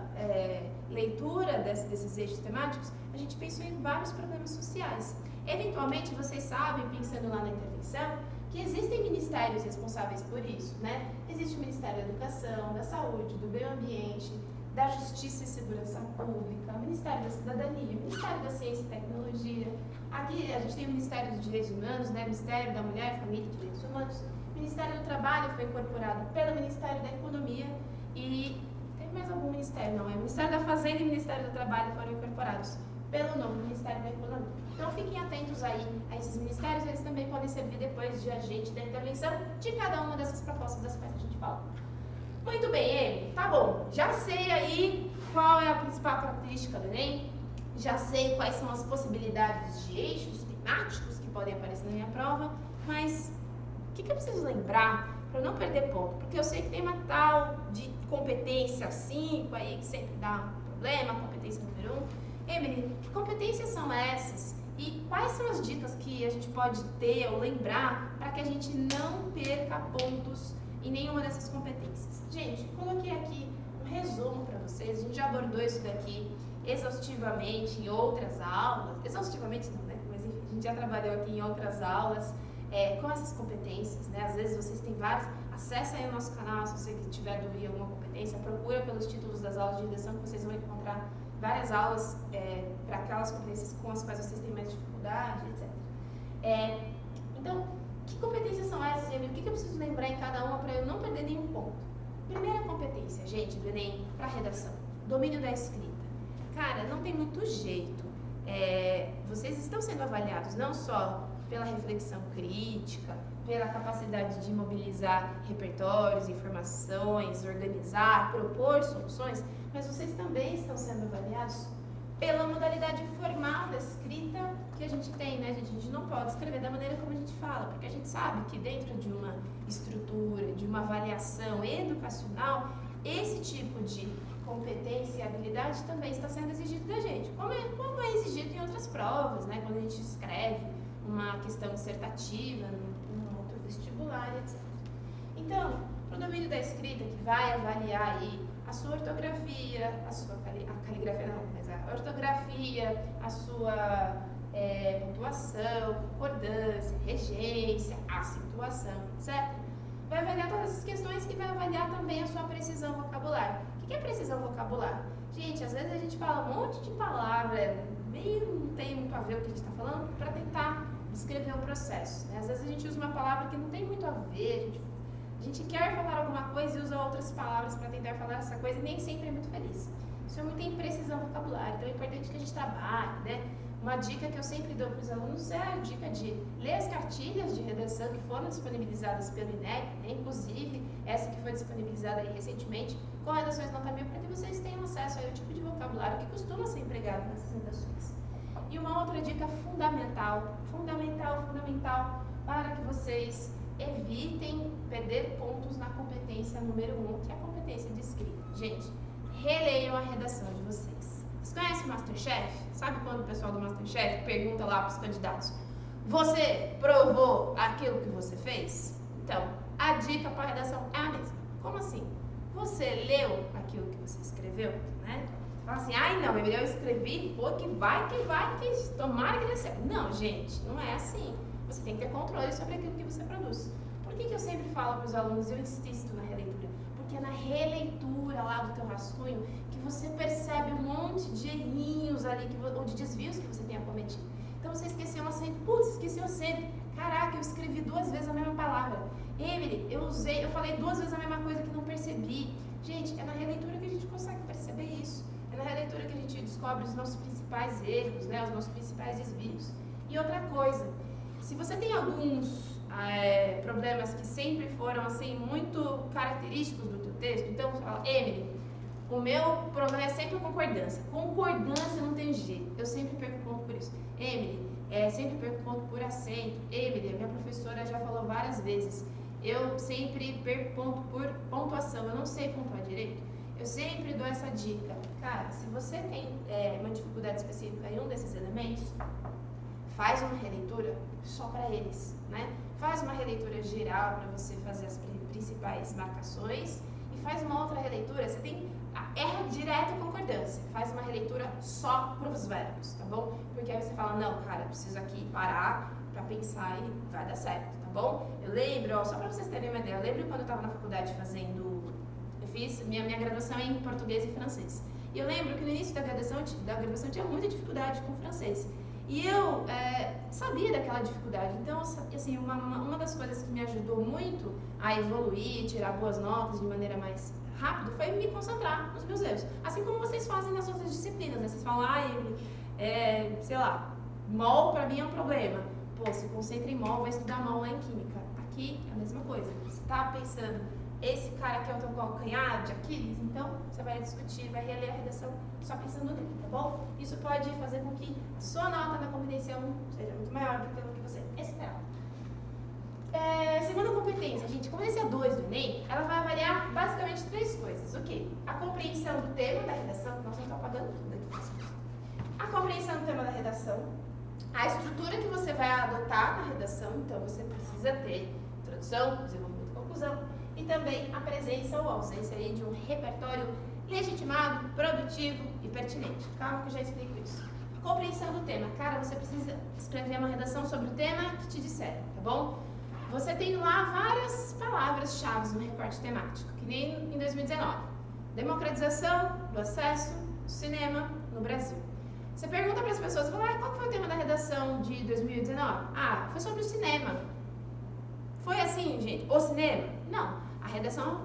leitura desses eixos temáticos, a gente pensou em vários problemas sociais. Eventualmente, vocês sabem, pensando lá na intervenção, que existem ministérios responsáveis por isso, né? Existe o Ministério da Educação, da Saúde, do Meio Ambiente, da Justiça e Segurança Pública, o Ministério da Cidadania, o Ministério da Ciência e Tecnologia. Aqui a gente tem o Ministério dos Direitos Humanos, né? Ministério da Mulher, Família e Direitos Humanos, O Ministério do Trabalho foi incorporado pelo Ministério da Economia e tem mais algum ministério? Não, é o Ministério da Fazenda e o Ministério do Trabalho foram incorporados pelo novo Ministério da Economia. Então fiquem atentos aí a esses ministérios, eles também podem servir depois de agente da intervenção de cada uma dessas propostas das quais a gente fala. Muito bem, Emily, tá bom, já sei aí qual é a principal característica do Enem, já sei quais são as possibilidades de eixos temáticos que podem aparecer na minha prova, mas o que eu preciso lembrar para não perder ponto? Porque eu sei que tem uma tal de competência 5 aí que sempre dá problema, competência número 1. Emily, que competências são essas? E quais são as dicas que a gente pode ter ou lembrar para que a gente não perca pontos em nenhuma dessas competências? Gente, coloquei aqui um resumo para vocês, a gente já abordou isso daqui exaustivamente em outras aulas, exaustivamente não, né? Mas enfim, a gente já trabalhou aqui em outras aulas com essas competências, né? Às vezes vocês têm várias, acessa aí o nosso canal se você tiver dúvida em alguma competência, procura pelos títulos das aulas de redação que vocês vão encontrar várias aulas para aquelas competências com as quais vocês têm mais dificuldade, etc. Então, que competências são essas, Emily? O que eu preciso lembrar em cada uma para eu não perder nenhum ponto? Primeira competência, gente, do Enem para redação, domínio da escrita. Cara, não tem muito jeito. Vocês estão sendo avaliados não só pela reflexão crítica, pela capacidade de mobilizar repertórios, informações, organizar, propor soluções, mas vocês também estão sendo avaliados pela modalidade formal da escrita que a gente tem, né, gente? A gente não pode escrever da maneira como a gente fala, porque a gente sabe que dentro de uma estrutura, de uma avaliação educacional, esse tipo de competência e habilidade também está sendo exigido da gente, como é exigido em outras provas, né? Quando a gente escreve uma questão dissertativa, num outro vestibular, etc. Então, para o domínio da escrita, que vai avaliar aí a sua ortografia, a caligrafia não, mas a ortografia, a sua pontuação, concordância, regência, acentuação, etc. Vai avaliar todas essas questões e vai avaliar também a sua precisão vocabular. O que é precisão vocabular? Gente, às vezes a gente fala um monte de palavra, não tem muito a ver o que a gente está falando, para tentar descrever um processo, né? Às vezes a gente usa uma palavra que não tem muito a ver, a gente quer falar alguma coisa e usa outras palavras para tentar falar essa coisa e nem sempre é muito feliz. Isso é muita imprecisão vocabular, então é importante que a gente trabalhe, né? Uma dica que eu sempre dou para os alunos é a dica de ler as cartilhas de redação que foram disponibilizadas pelo INEP, né? Inclusive essa que foi disponibilizada aí recentemente, com redações nota 1000, para que vocês tenham acesso ao tipo de vocabulário que costuma ser empregado nessas redações. E uma outra dica fundamental para que vocês evitem perder pontos na competência número 1, que é a competência de escrita. Gente, releiam a redação de vocês. Vocês conhecem o Masterchef? Sabe quando o pessoal do Masterchef pergunta lá para os candidatos: você provou aquilo que você fez? Então, a dica para a redação é a mesma. Como assim? Você leu aquilo que você escreveu, né? Fala assim, ai não, eu escrevi, pô, que tomara que dê certo. Não, gente, não é assim. Você tem que ter controle sobre aquilo que você produz. Por que eu sempre falo para os alunos, eu insisto na releitura? Porque é na releitura lá do teu rascunho que você percebe um monte de errinhos ali, ou de desvios que você tenha cometido. Então você esqueceu um acento, putz, esqueci o acento. Caraca, eu escrevi 2 vezes a mesma palavra. Emily, eu falei 2 vezes a mesma coisa que não percebi. Gente, é na releitura que a gente consegue perceber isso. É na releitura que a gente descobre os nossos principais erros, né, os nossos principais desvios. E outra coisa, se você tem alguns problemas que sempre foram assim muito característicos do teu texto, então você fala, Emily, o meu problema é sempre a concordância. Concordância não tem jeito, eu sempre perco ponto por isso. Emily, sempre perco ponto por acento. Emily, a minha professora já falou várias vezes, eu sempre perco ponto por pontuação, eu não sei pontuar direito. Eu sempre dou essa dica. Cara, se você tem uma dificuldade específica em um desses elementos, faz uma releitura só para eles, né? Faz uma releitura geral para você fazer as principais marcações e faz uma outra releitura, você tem erra direto a concordância, faz uma releitura só para os verbos, tá bom? Porque aí você fala, não, cara, eu preciso aqui parar para pensar e vai dar certo, tá bom? Eu lembro, só para vocês terem uma ideia, eu lembro quando eu estava na faculdade eu fiz minha graduação em português e francês. E eu lembro que no início da graduação eu tinha muita dificuldade com o francês. E eu sabia daquela dificuldade. Então, assim, uma das coisas que me ajudou muito a evoluir, tirar boas notas de maneira mais rápida, foi me concentrar nos meus erros. Assim como vocês fazem nas outras disciplinas, né? Vocês falam, sei lá, mol pra mim é um problema. Pô, se concentra em mol, vai estudar mol lá em química. Aqui é a mesma coisa. Você tá pensando, esse cara aqui é o teu calcanhar de Aquiles, então você vai discutir, vai reler a redação só pensando nele, tá bom? Isso pode fazer com que a sua nota na competência 1 seja muito maior do que o que você esperava. Segunda competência, gente, competência 2 do Enem, ela vai avaliar basicamente 3 coisas. O quê? A compreensão do tema da redação, nós não estamos apagando tudo aqui. A compreensão do tema da redação, a estrutura que você vai adotar na redação, então você precisa ter introdução, desenvolvimento e conclusão, e também a presença ou ausência aí de um repertório legitimado, produtivo e pertinente. Calma que eu já explico isso. A compreensão do tema. Cara, você precisa escrever uma redação sobre o tema que te disseram, tá bom? Você tem lá várias palavras-chave no recorte temático, que nem em 2019. Democratização do acesso ao cinema no Brasil. Você pergunta para as pessoas, qual foi o tema da redação de 2019? Ah, foi sobre o cinema. Foi assim, gente, o cinema? Não. A redação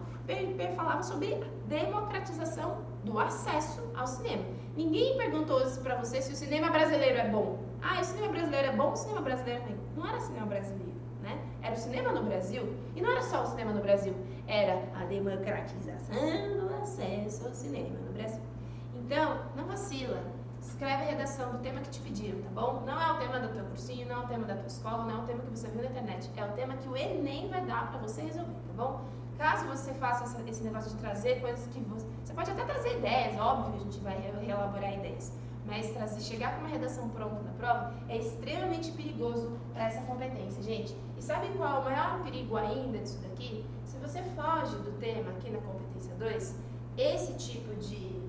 falava sobre a democratização do acesso ao cinema. Ninguém perguntou para você se o cinema brasileiro é bom. Ah, o cinema brasileiro é bom ou o cinema brasileiro é ruim? Não era cinema brasileiro, né? Era o cinema no Brasil. E não era só o cinema no Brasil. Era a democratização do acesso ao cinema no Brasil. Então, não vacila. Escreve a redação do tema que te pediram, tá bom? Não é o tema do teu cursinho, não é o tema da tua escola, não é o tema que você viu na internet. É o tema que o Enem vai dar para você resolver, tá bom? Caso você faça esse negócio de trazer coisas que você pode até trazer ideias, óbvio, a gente vai reelaborar ideias. Mas chegar com uma redação pronta na prova é extremamente perigoso para essa competência, gente. E sabe qual é o maior perigo ainda disso daqui? Se você foge do tema aqui na competência 2, esse tipo de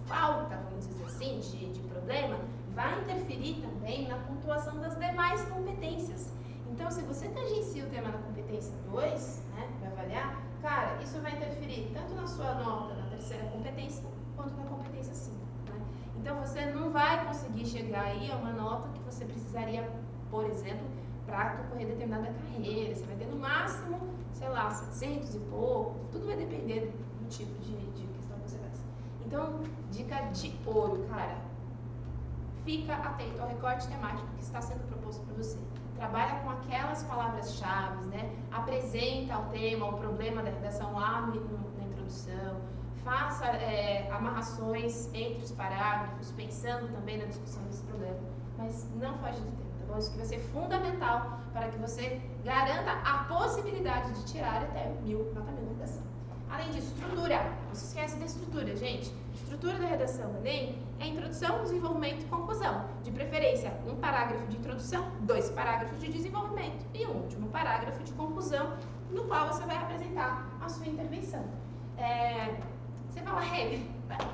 falta, vamos dizer assim, de problema, vai interferir também na pontuação das demais competências. Então, se você tangencia o tema na competência 2, né, para avaliar, cara, isso vai interferir tanto na sua nota na terceira competência, quanto na competência 5. Né? Então, você não vai conseguir chegar aí a uma nota que você precisaria, por exemplo, para concorrer determinada carreira. Você vai ter no máximo, sei lá, 700 e pouco, tudo vai depender do tipo de questão que você faz. Então, dica de ouro, cara, fica atento ao recorte temático que está sendo proposto para você. Trabalha com aquelas palavras-chave, né? Apresenta o tema, o problema da redação lá na introdução. Faça amarrações entre os parágrafos, pensando também na discussão desse problema. Mas não foge do tema, tá bom? Isso que vai ser fundamental para que você garanta a possibilidade de tirar até 1000 nota 1000 na redação. Além disso, estrutura. Não se esquece da estrutura, gente. Estrutura da redação do Enem é introdução, desenvolvimento e conclusão. De preferência, um parágrafo de introdução, 2 parágrafos de desenvolvimento e um último parágrafo de conclusão, no qual você vai apresentar a sua intervenção. Você fala,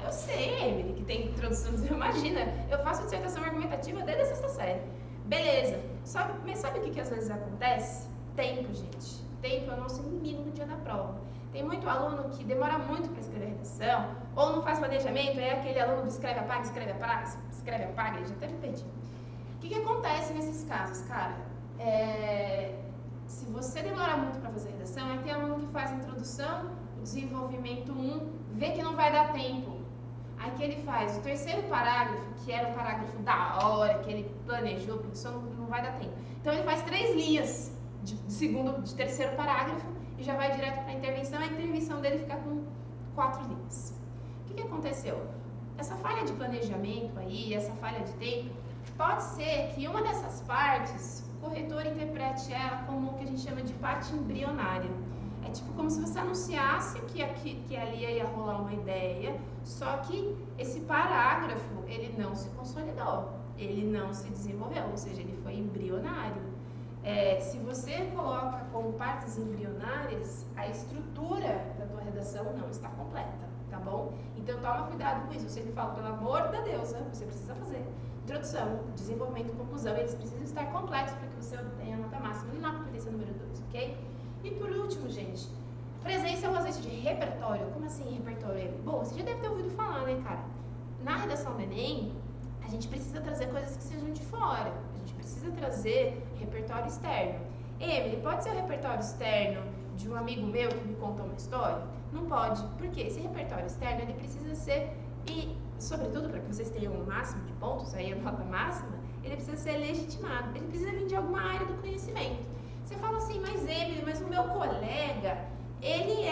eu sei, Emily, que tem introdução, imagina, eu faço dissertação argumentativa desde a 6ª série. Beleza. Mas sabe o que às vezes acontece? Tempo, gente. Tempo é o nosso inimigo no dia da prova. Tem muito aluno que demora muito para escrever a redação, ou não faz planejamento, é aquele aluno do escreve, apaga, e já até me perdi. O que acontece nesses casos, cara? Se você demora muito para fazer a redação, é aquele aluno que faz a introdução, o desenvolvimento 1, vê que não vai dar tempo. Aí que ele faz o terceiro parágrafo, que era o parágrafo da hora, que ele planejou, pensou, não vai dar tempo. Então ele faz 3 linhas de terceiro parágrafo, e já vai direto para a intervenção dele fica com 4 linhas. O que aconteceu? Essa falha de planejamento aí, essa falha de tempo, pode ser que uma dessas partes, o corretor interprete ela como o que a gente chama de parte embrionária. É tipo como se você anunciasse que ali ia rolar uma ideia, só que esse parágrafo, ele não se consolidou, ele não se desenvolveu, ou seja, ele foi embrionário. Se você coloca como partes embrionárias, a estrutura da tua redação não está completa, tá bom? Então toma cuidado com isso. Você me fala, pelo amor de Deus, né? Você precisa fazer introdução, desenvolvimento e conclusão. Eles precisam estar completos para que você obtenha a nota máxima na competência número 2, ok? E por último, gente, presença ou ausência de repertório. Como assim repertório? Bom, você já deve ter ouvido falar, né, cara? Na redação do Enem, a gente precisa trazer coisas que sejam de fora. A gente precisa trazer repertório externo. Emily, pode ser o repertório externo de um amigo meu que me contou uma história? Não pode, porque esse repertório externo ele precisa ser, e sobretudo para que vocês tenham um máximo de pontos, aí a nota máxima, ele precisa ser legitimado, ele precisa vir de alguma área do conhecimento. Você fala assim, mas Emily, mas o meu colega, ele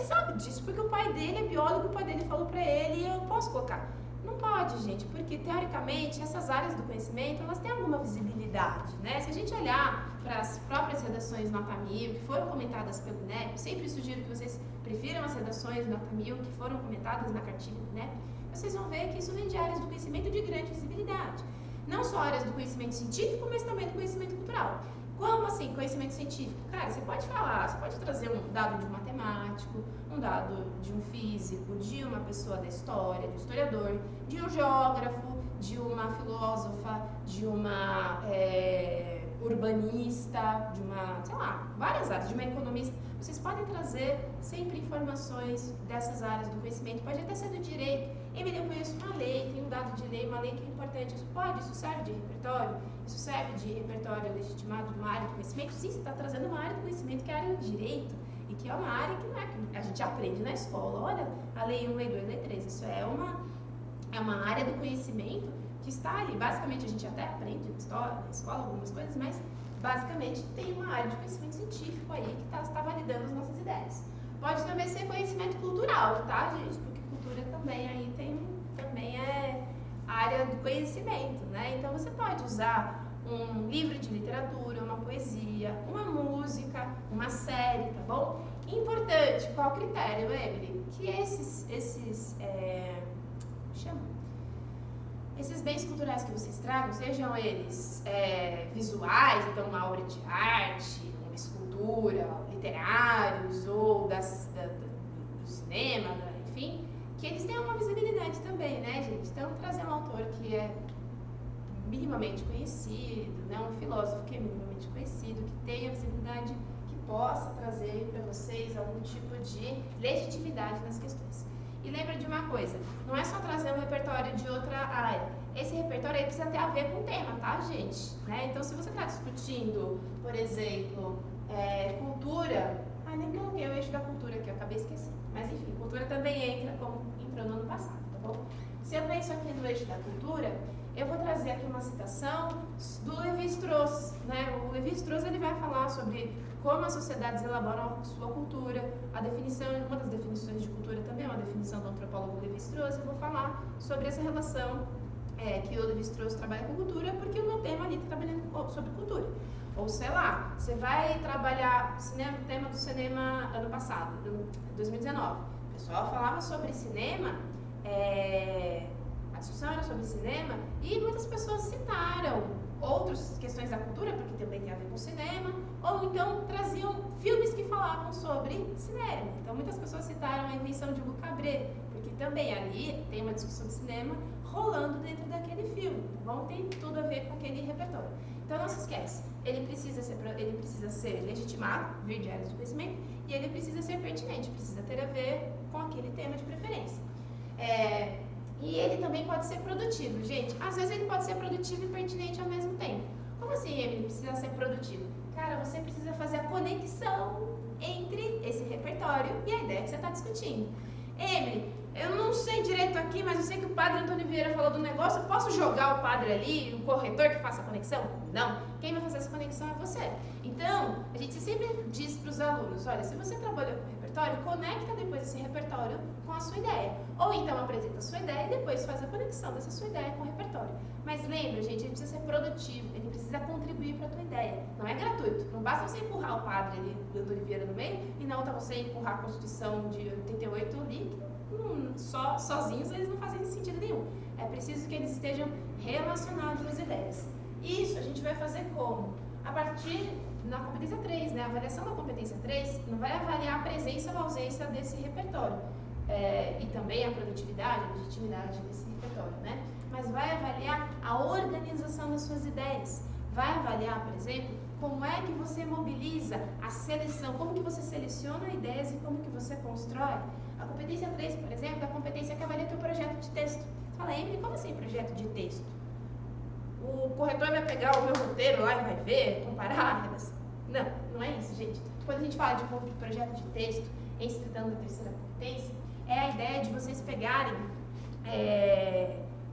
sabe disso, porque o pai dele é biólogo, o pai dele falou para ele, e eu posso colocar. Não pode, gente, porque teoricamente essas áreas do conhecimento, elas têm alguma visibilidade, né? Se a gente olhar para as próprias redações Nota 1000, que foram comentadas pelo INEP, sempre sugiro que vocês prefiram as redações Nota 1000 que foram comentadas na cartilha do INEP, vocês vão ver que isso vem de áreas do conhecimento de grande visibilidade. Não só áreas do conhecimento científico, mas também do conhecimento cultural. Como assim, conhecimento científico? Cara, você pode falar, você pode trazer um dado de um matemático, um dado de um físico, de uma pessoa da história, de um historiador, de um geógrafo, de uma filósofa, de uma urbanista, de uma, sei lá, várias áreas, de uma economista. Vocês podem trazer sempre informações dessas áreas do conhecimento, pode até ser do direito. Emily, eu conheço uma lei, tem um dado de lei, uma lei que é importante. Isso pode, isso serve de repertório? Isso serve de repertório legitimado de uma área de conhecimento? Sim, você está trazendo uma área de conhecimento que é a área do direito, e que é uma área que não é que a gente aprende na escola. Olha, a lei 1, lei 2, lei 3, isso é uma área do conhecimento que está ali. Basicamente, a gente até aprende na escola algumas coisas, mas basicamente tem uma área de conhecimento científico aí que está validando as nossas ideias. Pode também ser conhecimento cultural, tá, gente? Porque cultura também aí também é área do conhecimento, né? Então você pode usar um livro de literatura, uma poesia, uma música, uma série, tá bom? Importante, qual critério, Emily? Que esses bens culturais que vocês tragam, sejam eles visuais, então uma obra de arte, uma escultura, literários ou do cinema, enfim, que eles tenham uma visibilidade também, né, gente? Então, trazer um autor que é minimamente conhecido, né, um filósofo que é minimamente conhecido, que tenha visibilidade, que possa trazer para vocês algum tipo de legitimidade nas questões. E lembra de uma coisa, não é só trazer um repertório de outra área. Esse repertório aí precisa ter a ver com o tema, tá, gente? Né? Então, se você está discutindo, por exemplo, cultura... nem coloquei o eixo da cultura aqui, eu acabei esquecendo. Mas, enfim, cultura também entrou no ano passado, tá bom? Se eu penso aqui no eixo da cultura, eu vou trazer aqui uma citação do Lévi-Strauss, né? O Lévi-Strauss, ele vai falar sobre como as sociedades elaboram a sua cultura. Uma das definições de cultura também é uma definição do antropólogo Lévi-Strauss. Eu vou falar sobre essa relação que o Lévi-Strauss trabalha com cultura, porque o meu tema ali está trabalhando sobre cultura. Ou sei lá, você vai trabalhar o tema do cinema ano passado, 2019. O pessoal falava sobre cinema, a discussão era sobre cinema, e muitas pessoas citaram outras questões da cultura, porque também tem a ver com cinema, ou então traziam filmes que falavam sobre cinema. Então muitas pessoas citaram a invenção de Hugo Cabret, porque também ali tem uma discussão de cinema rolando dentro daquele filme, tá bom? Tem tudo a ver com aquele repertório. Então não se esquece, ele precisa ser legitimado, vir de áreas de conhecimento, e ele precisa ser pertinente, precisa ter a ver com aquele tema de preferência. E ele também pode ser produtivo, gente. Às vezes ele pode ser produtivo e pertinente ao mesmo tempo. Como assim ele precisa ser produtivo? Cara, você precisa fazer a conexão entre esse repertório e a ideia que você está discutindo. Emily, eu não sei direito aqui, mas eu sei que o padre Antônio Vieira falou do negócio, eu posso jogar o padre ali, o corretor que faça a conexão? Não. Quem vai fazer essa conexão é você. Então, a gente sempre diz para os alunos, olha, se você trabalha com repertório, conecta depois esse repertório com a sua ideia. Ou então apresenta a sua ideia e depois faz a conexão dessa sua ideia com o repertório. Mas lembra, gente, ele precisa ser produtivo, ele precisa contribuir para a tua ideia. Não é gratuito. Não basta você empurrar o padre ali, do Antônio Vieira no meio, e na outra você empurrar a Constituição de 88 ali, sozinhos eles não fazem sentido nenhum. É preciso que eles estejam relacionados às ideias. Isso a gente vai fazer como? A partir da competência 3, né? A avaliação da competência 3 não vai avaliar a presença ou a ausência desse repertório. E também a produtividade, a legitimidade desse repertório, né? Mas vai avaliar a organização das suas ideias. Vai avaliar, por exemplo, como é que você mobiliza a seleção, como que você seleciona ideias e como que você constrói. A competência 3, por exemplo, é a competência que avalia o teu projeto de texto. Fala, Emily, como assim projeto de texto? O corretor vai pegar o meu roteiro lá e vai ver, comparar? Não, não é isso, gente. Quando a gente fala de projeto de texto, em se tratando da terceira competência, é a ideia de vocês pegarem,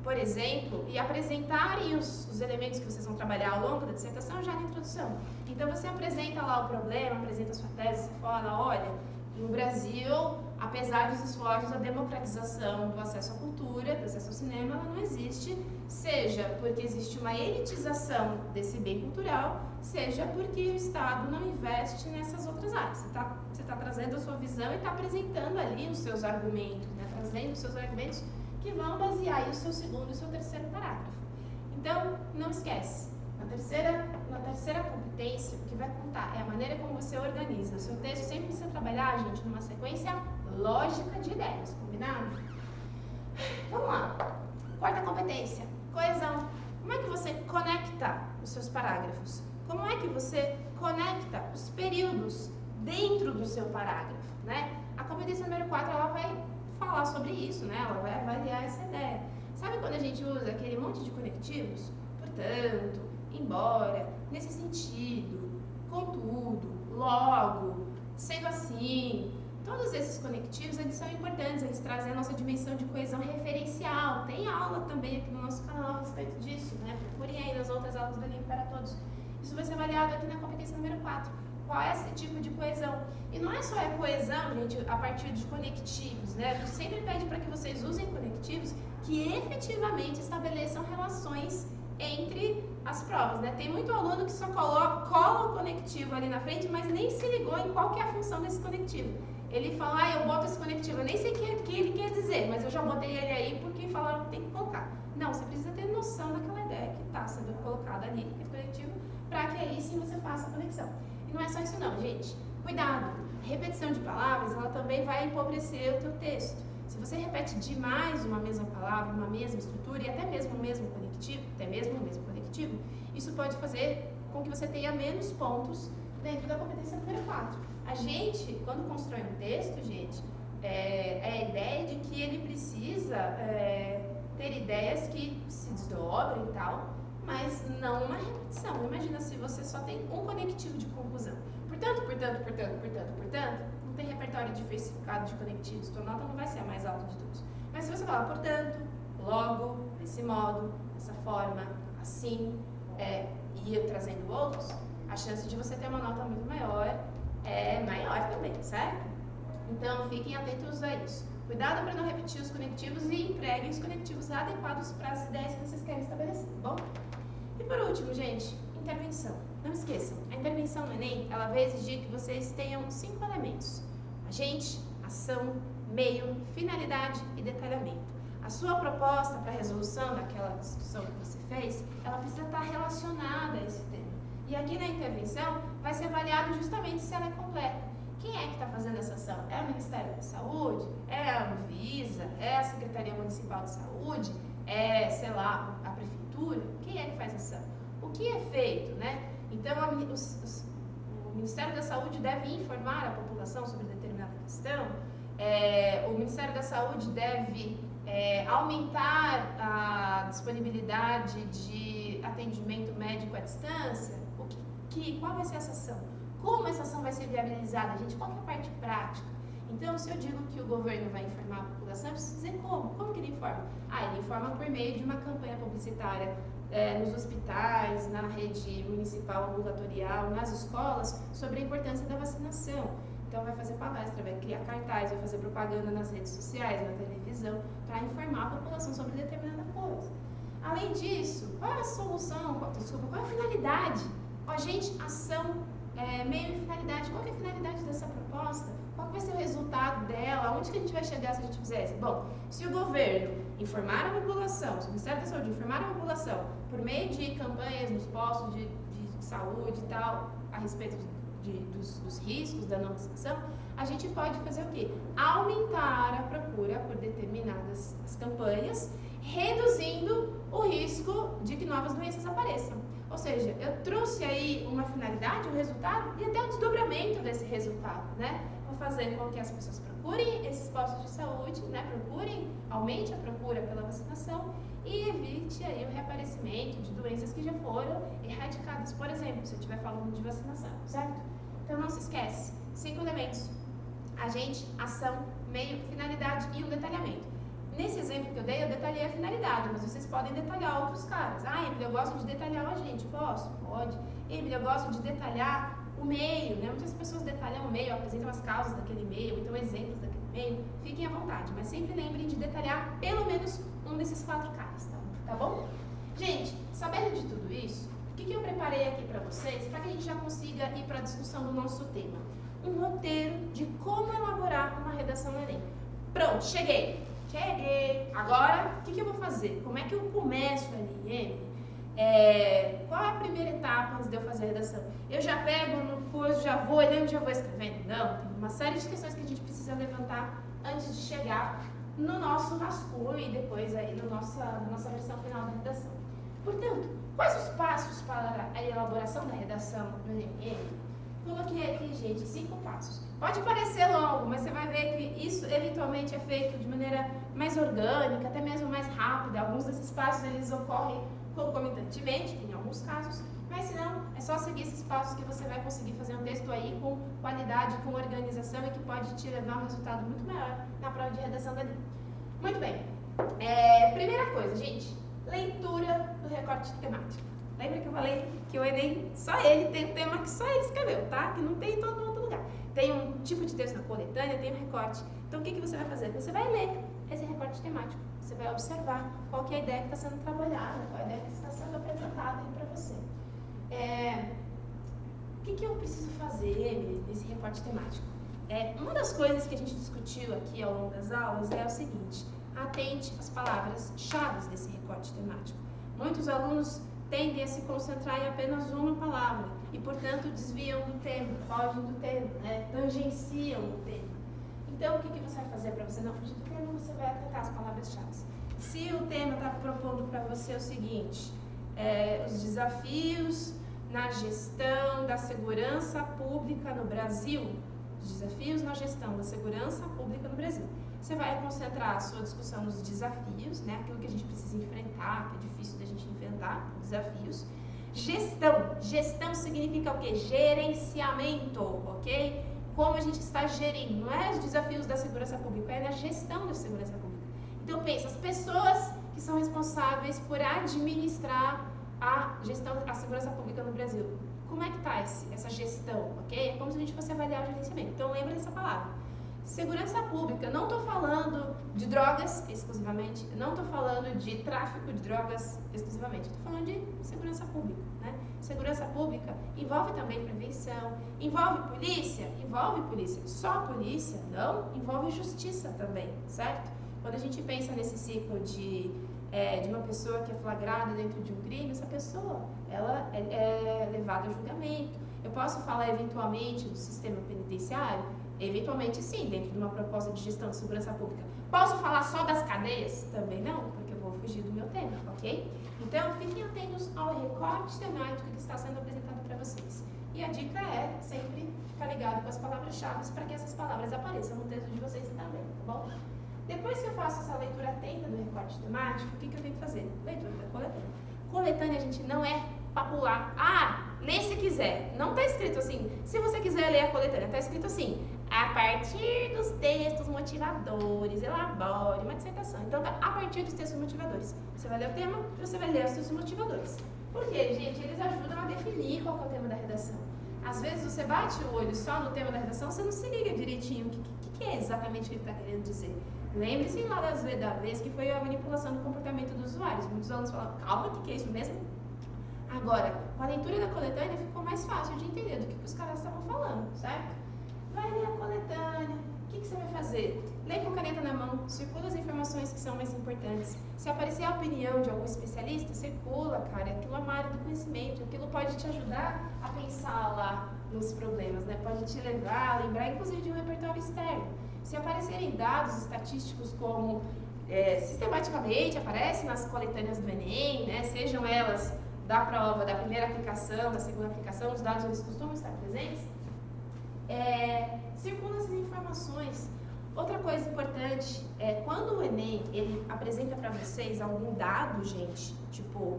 por exemplo, e apresentarem os elementos que vocês vão trabalhar ao longo da dissertação já na introdução. Então você apresenta lá o problema, apresenta a sua tese, você fala, olha, no Brasil, apesar dos esforços, a democratização do acesso à cultura, do acesso ao cinema, ela não existe, seja porque existe uma elitização desse bem cultural, seja porque o Estado não investe nessas outras áreas. Você tá trazendo a sua visão e está apresentando ali os seus argumentos, né? Trazendo os seus argumentos que vão basear aí o seu segundo e o seu terceiro parágrafo. Então, não esquece, na terceira competência, o que vai contar é a maneira como você organiza. O seu texto sempre precisa trabalhar, gente, numa sequência lógica de ideias, combinado? Vamos lá. Quarta competência, coesão. Como é que você conecta os seus parágrafos? Como é que você conecta os períodos dentro do seu parágrafo, né? A competência número 4, ela vai falar sobre isso, né? Ela vai avaliar essa ideia. Sabe quando a gente usa aquele monte de conectivos? Portanto, embora, nesse sentido, contudo, logo, sendo assim, todos esses conectivos, eles são importantes, eles trazem a nossa dimensão de coesão referencial. Tem aula também aqui no nosso canal a respeito disso, né? Procurem aí nas outras aulas do Livro para Todos. Isso vai ser avaliado aqui na competência número 4. Qual é esse tipo de coesão? E não é só a coesão, gente, a partir de conectivos, né? Eu sempre pede para que vocês usem conectivos que efetivamente estabeleçam relações entre as provas, né? Tem muito aluno que só cola o conectivo ali na frente, mas nem se ligou em qual que é a função desse conectivo. Ele fala, eu boto esse conectivo, eu nem sei o que ele quer dizer, mas eu já botei ele aí porque falaram que tem que colocar. Não, você precisa ter noção daquela ideia que está sendo colocada ali, aquele conectivo, para que aí sim você faça a conexão. E não é só isso não, gente. Cuidado, a repetição de palavras, ela também vai empobrecer o teu texto. Se você repete demais uma mesma palavra, uma mesma estrutura e até mesmo o mesmo conectivo, isso pode fazer com que você tenha menos pontos dentro da competência número 4. A gente, quando constrói um texto, gente, é a ideia de que ele precisa ter ideias que se desdobrem e tal, mas não uma repetição. Imagina se você só tem um conectivo de conclusão. Portanto, não tem repertório diversificado de conectivos, tua nota não vai ser a mais alta de todos. Mas se você falar, portanto, logo, desse modo, dessa forma, assim, e ir trazendo outros, a chance de você ter uma nota muito maior é maior também, certo? Então, fiquem atentos a isso. Cuidado para não repetir os conectivos e empreguem os conectivos adequados para as ideias que vocês querem estabelecer, tá bom? E por último, gente, intervenção. Não esqueçam, a intervenção no Enem, ela vai exigir que vocês tenham 5 elementos: agente, ação, meio, finalidade e detalhamento. A sua proposta para a resolução daquela discussão que você fez, ela precisa estar relacionada a esse tema. E aqui na intervenção vai ser avaliado justamente se ela é completa. Quem é que está fazendo essa ação? É o Ministério da Saúde? É a Anvisa? É a Secretaria Municipal de Saúde? É, sei lá, a Prefeitura? Quem é que faz a ação? O que é feito, né? Então, o Ministério da Saúde deve informar a população sobre determinada questão. O Ministério da Saúde deve aumentar a disponibilidade de atendimento médico à distância. Qual vai ser essa ação? Como essa ação vai ser viabilizada? Gente, qual que é a parte prática? Então, se eu digo que o governo vai informar a população, eu preciso dizer como. Como que ele informa? Ele informa por meio de uma campanha publicitária nos hospitais, na rede municipal ambulatorial, nas escolas, sobre a importância da vacinação. Então, vai fazer palestra, vai criar cartaz, vai fazer propaganda nas redes sociais, na televisão, para informar a população sobre determinada coisa. Além disso, qual é a solução? Qual é a finalidade? Gente, ação, meio e finalidade. Qual é a finalidade dessa proposta? Qual vai ser o resultado dela? Onde que a gente vai chegar se a gente fizer isso? Bom, se o governo informar a população, se o Ministério da Saúde informar a população por meio de campanhas nos postos de saúde e tal, a respeito dos riscos da não vacinação, a gente pode fazer o quê? Aumentar a procura por determinadas campanhas, reduzindo o risco de que novas doenças apareçam. Ou seja, eu trouxe aí uma finalidade, um resultado e até o desdobramento desse resultado, né? Vou fazer com que as pessoas procurem esses postos de saúde, né? Aumente a procura pela vacinação e evite aí o reaparecimento de doenças que já foram erradicadas, por exemplo, se eu estiver falando de vacinação, certo? Então não se esquece, 5 elementos: agente, ação, meio, finalidade e um detalhamento. Nesse exemplo que eu dei, eu detalhei a finalidade, mas vocês podem detalhar outros caras. Emily, eu gosto de detalhar o agente. Posso? Pode. Emily, eu gosto de detalhar o meio, né? Muitas pessoas detalham o meio, apresentam as causas daquele meio, então exemplos daquele meio. Fiquem à vontade, mas sempre lembrem de detalhar pelo menos um desses 4 caras, tá bom? Gente, sabendo de tudo isso, o que eu preparei aqui para vocês, para que a gente já consiga ir para a discussão do nosso tema? Um roteiro de como elaborar uma redação no Enem. Pronto, cheguei! Agora, o que eu vou fazer? Como é que eu começo ali, Emily? Qual é a primeira etapa antes de eu fazer a redação? Eu já pego no curso, já vou olhando, já vou escrevendo? Não, tem uma série de questões que a gente precisa levantar antes de chegar no nosso rascunho e depois aí na nossa versão final da redação. Portanto, quais os passos para a elaboração da redação no Enem? Coloquei aqui, gente, 5 passos. Pode parecer longo, mas você vai ver que isso eventualmente é feito de maneira mais orgânica, até mesmo mais rápida. Alguns desses passos eles ocorrem concomitantemente, em alguns casos, mas se não, é só seguir esses passos que você vai conseguir fazer um texto aí com qualidade, com organização e que pode te levar a um resultado muito maior na prova de redação da Enem. Muito bem. Primeira coisa, gente, leitura do recorte temático. Lembra que eu falei que o Enem, só ele tem um tema que só ele escreveu, tá? Que não tem em todo outro lugar. Tem um tipo de texto na coletânea, tem um recorte. Então, o que você vai fazer? Você vai ler esse recorte temático. Você vai observar qual que é a ideia que está sendo trabalhada, qual é a ideia que está sendo apresentada aí para você. O que eu preciso fazer, Emily, nesse recorte temático? Uma das coisas que a gente discutiu aqui ao longo das aulas é o seguinte: atente às palavras-chave desse recorte temático. Muitos alunos tendem a se concentrar em apenas uma palavra e, portanto, desviam do tema, fogem do tema, né? Tangenciam o tema. Então, o que você vai fazer para você não fugir do tema? Você vai atacar as palavras-chave. Se o tema está propondo para você o seguinte: os desafios na gestão da segurança pública no Brasil, os desafios na gestão da segurança pública no Brasil. Você vai concentrar a sua discussão nos desafios, né? Aquilo que a gente precisa enfrentar, que é difícil da gente enfrentar, desafios. Gestão significa o quê? Gerenciamento, ok? Como a gente está gerindo, não é os desafios da segurança pública, é na gestão da segurança pública. Então pensa, as pessoas que são responsáveis por administrar a segurança pública no Brasil. Como é que está essa gestão, ok? É como se a gente fosse avaliar o gerenciamento. Então lembra dessa palavra. Segurança pública, não estou falando de drogas exclusivamente, não estou falando de tráfico de drogas exclusivamente, estou falando de segurança pública, né? Segurança pública envolve também prevenção, envolve polícia, só polícia, não, envolve justiça também, certo? Quando a gente pensa nesse ciclo de uma pessoa que é flagrada dentro de um crime, essa pessoa, ela é levada a julgamento. Eu posso falar eventualmente do sistema penitenciário? Eventualmente sim, dentro de uma proposta de gestão de segurança pública. Posso falar só das cadeias? Também não, porque eu vou fugir do meu tema, ok? Então, fiquem atentos ao recorte temático que está sendo apresentado para vocês. E a dica é sempre ficar ligado com as palavras-chave para que essas palavras apareçam no texto de vocês também, tá bom? Depois que eu faço essa leitura atenta do recorte temático, o que eu tenho que fazer? Leitura da coletânea. Coletânea, gente, não é para pular. Lê se quiser. Não está escrito assim. Se você quiser ler a coletânea, está escrito assim: a partir dos textos motivadores, elabore uma dissertação. Então, a partir dos textos motivadores. Você vai ler o tema e você vai ler os textos motivadores. Por quê, gente? Eles ajudam a definir qual é o tema da redação. Às vezes, você bate o olho só no tema da redação, você não se liga direitinho o que é exatamente o que ele está querendo dizer. Lembre-se lá da vez que foi a manipulação do comportamento dos usuários. Muitos alunos falam: calma, o que é isso mesmo? Agora, com a leitura da coletânea, ficou mais fácil de entender do que os caras estavam falando, certo? Vai ler a coletânea. O que você vai fazer? Lê com caneta na mão, circula as informações que são mais importantes. Se aparecer a opinião de algum especialista, circula, cara. Aquilo é uma área do conhecimento. Aquilo pode te ajudar a pensar lá nos problemas, né? Pode te levar a lembrar, inclusive, de um repertório externo. Se aparecerem dados estatísticos como sistematicamente aparecem nas coletâneas do Enem, né? Sejam elas da prova, da primeira aplicação, da segunda aplicação, os dados eles costumam estar presentes, circulam essas informações. Outra coisa importante é quando o Enem ele apresenta para vocês algum dado, gente, tipo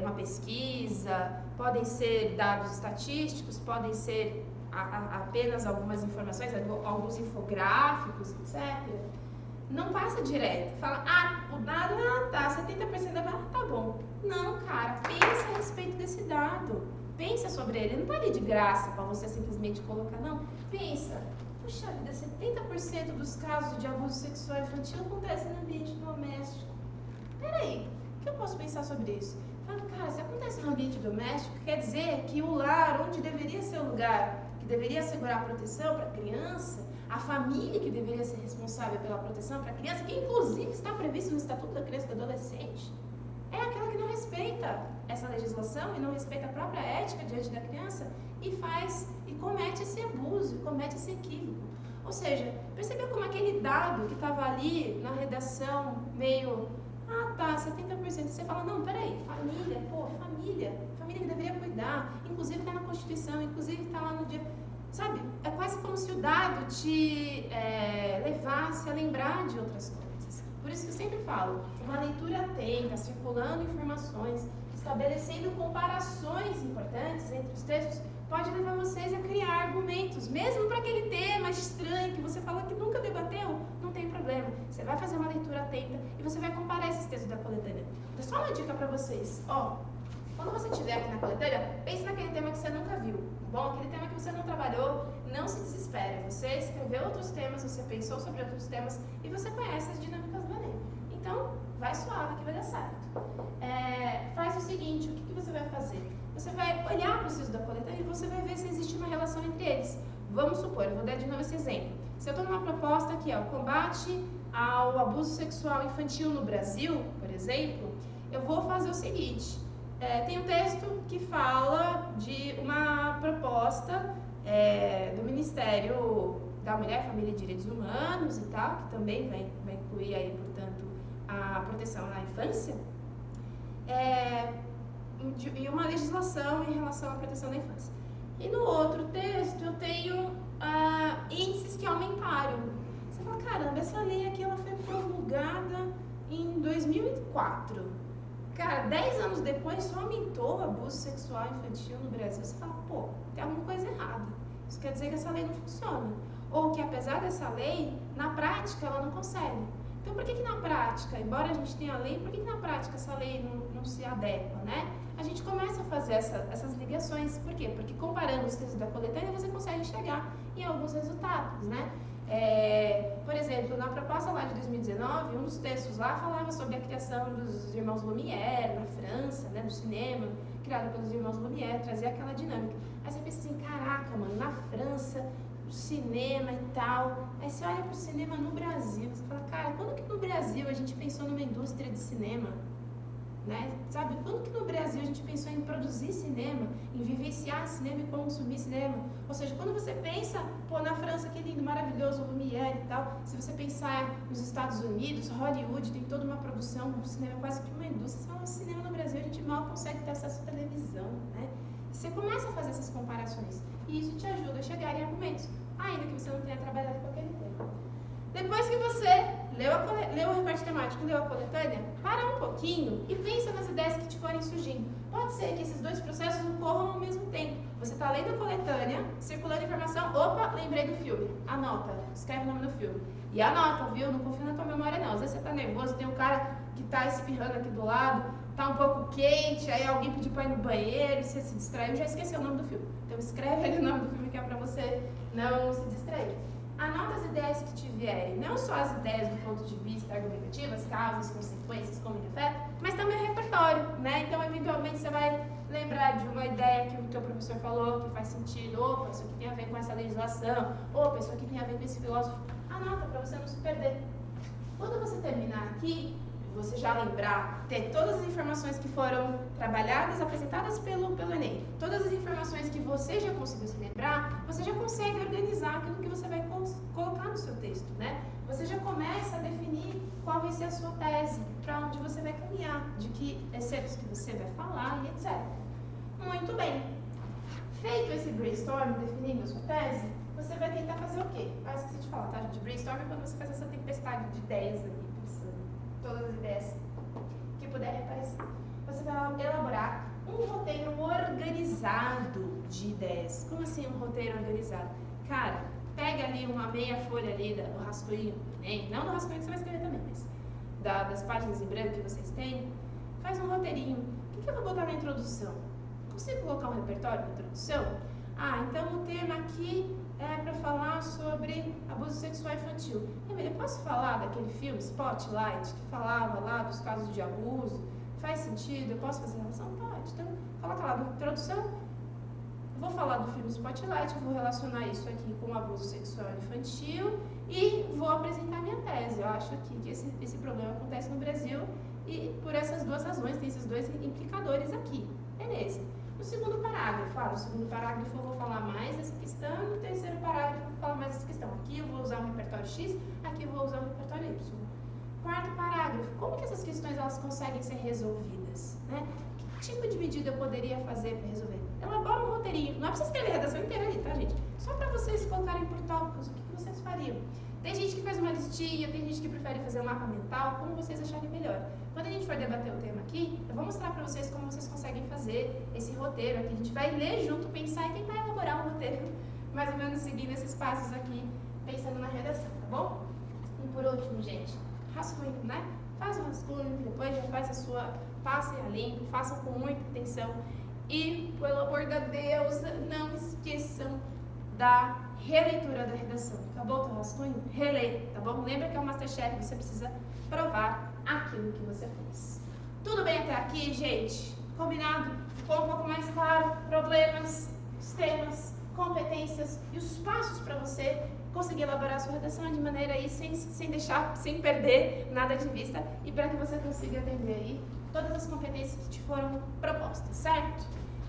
uma pesquisa, podem ser dados estatísticos, podem ser apenas algumas informações, alguns infográficos, etc. Não passa direto. Fala, o dado, tá, 70% da barra, tá bom. Não, cara, pensa a respeito desse dado. Pensa sobre ele. Não tá ali de graça para você simplesmente colocar, não. Pensa. Puxa vida, 70% dos casos de abuso sexual infantil acontecem no ambiente doméstico. Peraí, o que eu posso pensar sobre isso? Fala, cara, se acontece no ambiente doméstico, quer dizer que o lar, onde deveria ser o lugar que deveria assegurar a proteção para a criança, a família que deveria ser responsável pela proteção para a criança, que inclusive está previsto no Estatuto da Criança e do Adolescente, é aquela que não respeita essa legislação e não respeita a própria ética diante da criança e comete esse abuso, comete esse equívoco. Ou seja, percebeu como aquele dado que estava ali na redação meio, tá, 70%, você fala, não, peraí, família que deveria cuidar, inclusive está na Constituição, inclusive está lá no dia, sabe? É quase como se o dado te levasse a lembrar de outras coisas. Por isso que eu sempre falo, uma leitura atenta, circulando informações, estabelecendo comparações importantes entre os textos, pode levar vocês a criar argumentos, mesmo para aquele tema estranho que você falou que nunca debateu, não tem problema. Você vai fazer uma leitura atenta e você vai comparar esses textos da coletânea. Então, só uma dica para vocês, quando você estiver aqui na coletânea, pense naquele tema que você nunca viu, bom? Aquele tema que você não trabalhou, não se desespere. Você escreveu outros temas, você pensou sobre outros temas e você conhece as dinâmicas do Enem. Então, vai suave que vai dar certo. Faz o seguinte, o que você vai fazer? Você vai olhar para os textos da coletânea e você vai ver se existe uma relação entre eles. Vamos supor, eu vou dar de novo esse exemplo. Se eu estou numa proposta que é o combate ao abuso sexual infantil no Brasil, por exemplo, eu vou fazer o seguinte. Tem um texto que fala de uma proposta do Ministério da Mulher, Família e Direitos Humanos e tal, que também vai incluir aí, portanto, a proteção na infância, e uma legislação em relação à proteção da infância. E no outro texto eu tenho índices que aumentaram. Você fala, caramba, essa lei aqui ela foi promulgada em 2004. Cara, 10 anos depois só aumentou o abuso sexual infantil no Brasil. Você fala, tem alguma coisa errada. Isso quer dizer que essa lei não funciona. Ou que apesar dessa lei, na prática ela não consegue. Então por que na prática, embora a gente tenha a lei, por que na prática essa lei não se adequa, né? A gente começa a fazer essas ligações. Por quê? Porque comparando os textos da coletânea você consegue chegar em alguns resultados, né? Por exemplo, na proposta lá de 2019, um dos textos lá falava sobre a criação dos irmãos Lumière na França, né, do cinema, criado pelos irmãos Lumière, trazia aquela dinâmica. Aí você pensa assim, caraca, mano, na França, o cinema e tal. Aí você olha pro cinema no Brasil, você fala, cara, quando que no Brasil a gente pensou numa indústria de cinema? Né? Sabe, quando que no Brasil a gente pensou em produzir cinema, em vivenciar cinema e consumir cinema? Ou seja, quando você pensa, na França, que lindo, maravilhoso, Lumière e tal, se você pensar nos Estados Unidos, Hollywood tem toda uma produção, um cinema quase que uma indústria. Você fala, cinema no Brasil a gente mal consegue ter acesso à televisão, né? Você começa a fazer essas comparações e isso te ajuda a chegar em argumentos, ainda que você não tenha trabalhado com aquele tema. Depois que você leu o recorte temático, leu a coletânea, para um pouquinho e pensa nas ideias que te forem surgindo. Pode ser que esses dois processos ocorram ao mesmo tempo. Você está lendo a coletânea, circulando informação, lembrei do filme. Anota, escreve o nome do filme. E anota, viu? Não confia na tua memória não. Às vezes você está nervoso, tem um cara que está espirrando aqui do lado, está um pouco quente, aí alguém pediu para ir no banheiro e você se distraiu, já esqueceu o nome do filme. Então escreve ali o nome do filme que é para você não se distrair. Anota as ideias que te vierem, não só as ideias do ponto de vista argumentativo, as causas, consequências, como ele afeta, mas também o repertório, né? Então, eventualmente, você vai lembrar de uma ideia que o teu professor falou, que faz sentido, opa, isso aqui tem a ver com essa legislação, opa, isso aqui tem a ver com esse filósofo. Anota para você não se perder. Quando você terminar aqui, você já lembrar, ter todas as informações que foram trabalhadas, apresentadas pelo Enem, todas as informações que você já conseguiu se lembrar, você já consegue organizar aquilo que você vai colocar no seu texto, né? Você já começa a definir qual vai ser a sua tese, para onde você vai caminhar, de que exceitos que você vai falar e etc. Muito bem. Feito esse brainstorm, definindo a sua tese, você vai tentar fazer o quê? Ah, esqueci de falar, tá, gente? Brainstorm é quando você faz essa tempestade de ideias aqui, pensando todas as ideias que puderem aparecer. Você vai elaborar um roteiro organizado de ideias. Como assim um roteiro organizado? Cara, pega ali uma meia folha ali do rascunho, né? Não do rascunho que você vai escrever também, mas das páginas em branco que vocês têm, faz um roteirinho. O que eu vou botar na introdução? Consigo colocar um repertório na introdução? Ah, então o tema aqui é para falar sobre abuso sexual infantil. Emília, eu posso falar daquele filme Spotlight, que falava lá dos casos de abuso? Faz sentido? Eu posso fazer relação? Pode. Então, coloca lá na introdução. Vou falar do filme Spotlight, vou relacionar isso aqui com o abuso sexual infantil e vou apresentar minha tese. Eu acho aqui que esse problema acontece no Brasil e por essas duas razões, tem esses dois implicadores aqui. Beleza. No segundo parágrafo, no segundo parágrafo eu vou falar mais dessa questão, no terceiro parágrafo eu vou falar mais dessa questão. Aqui eu vou usar um repertório X, aqui eu vou usar um repertório Y. Quarto parágrafo, como que essas questões elas conseguem ser resolvidas? Né? Que tipo de medida eu poderia fazer para resolver? Elabora um roteirinho, não é para você escrever a redação inteira ali, tá, gente? Só para vocês colocarem por tópicos, o que vocês fariam? Tem gente que faz uma listinha, tem gente que prefere fazer um mapa mental, como vocês acharem melhor. Quando a gente for debater o tema aqui, eu vou mostrar para vocês como vocês conseguem fazer esse roteiro aqui. A gente vai ler junto, pensar e tentar elaborar um roteiro, mais ou menos seguindo esses passos aqui, pensando na redação, tá bom? E por último, gente, rascunho, né? Faz um rascunho, depois já faz a sua, passem a limpo, façam com muita atenção e, pelo amor de Deus, não esqueçam da releitura da redação. Acabou o teu rascunho? Releia, tá bom? Lembra que é o Masterchef, você precisa provar aquilo que você fez. Tudo bem até aqui, gente? Combinado? Ficou um pouco mais claro? Problemas, os temas, competências e os passos para você conseguir elaborar a sua redação de maneira aí sem perder nada de vista e para que você consiga atender aí todas as competências que te foram propostas, certo?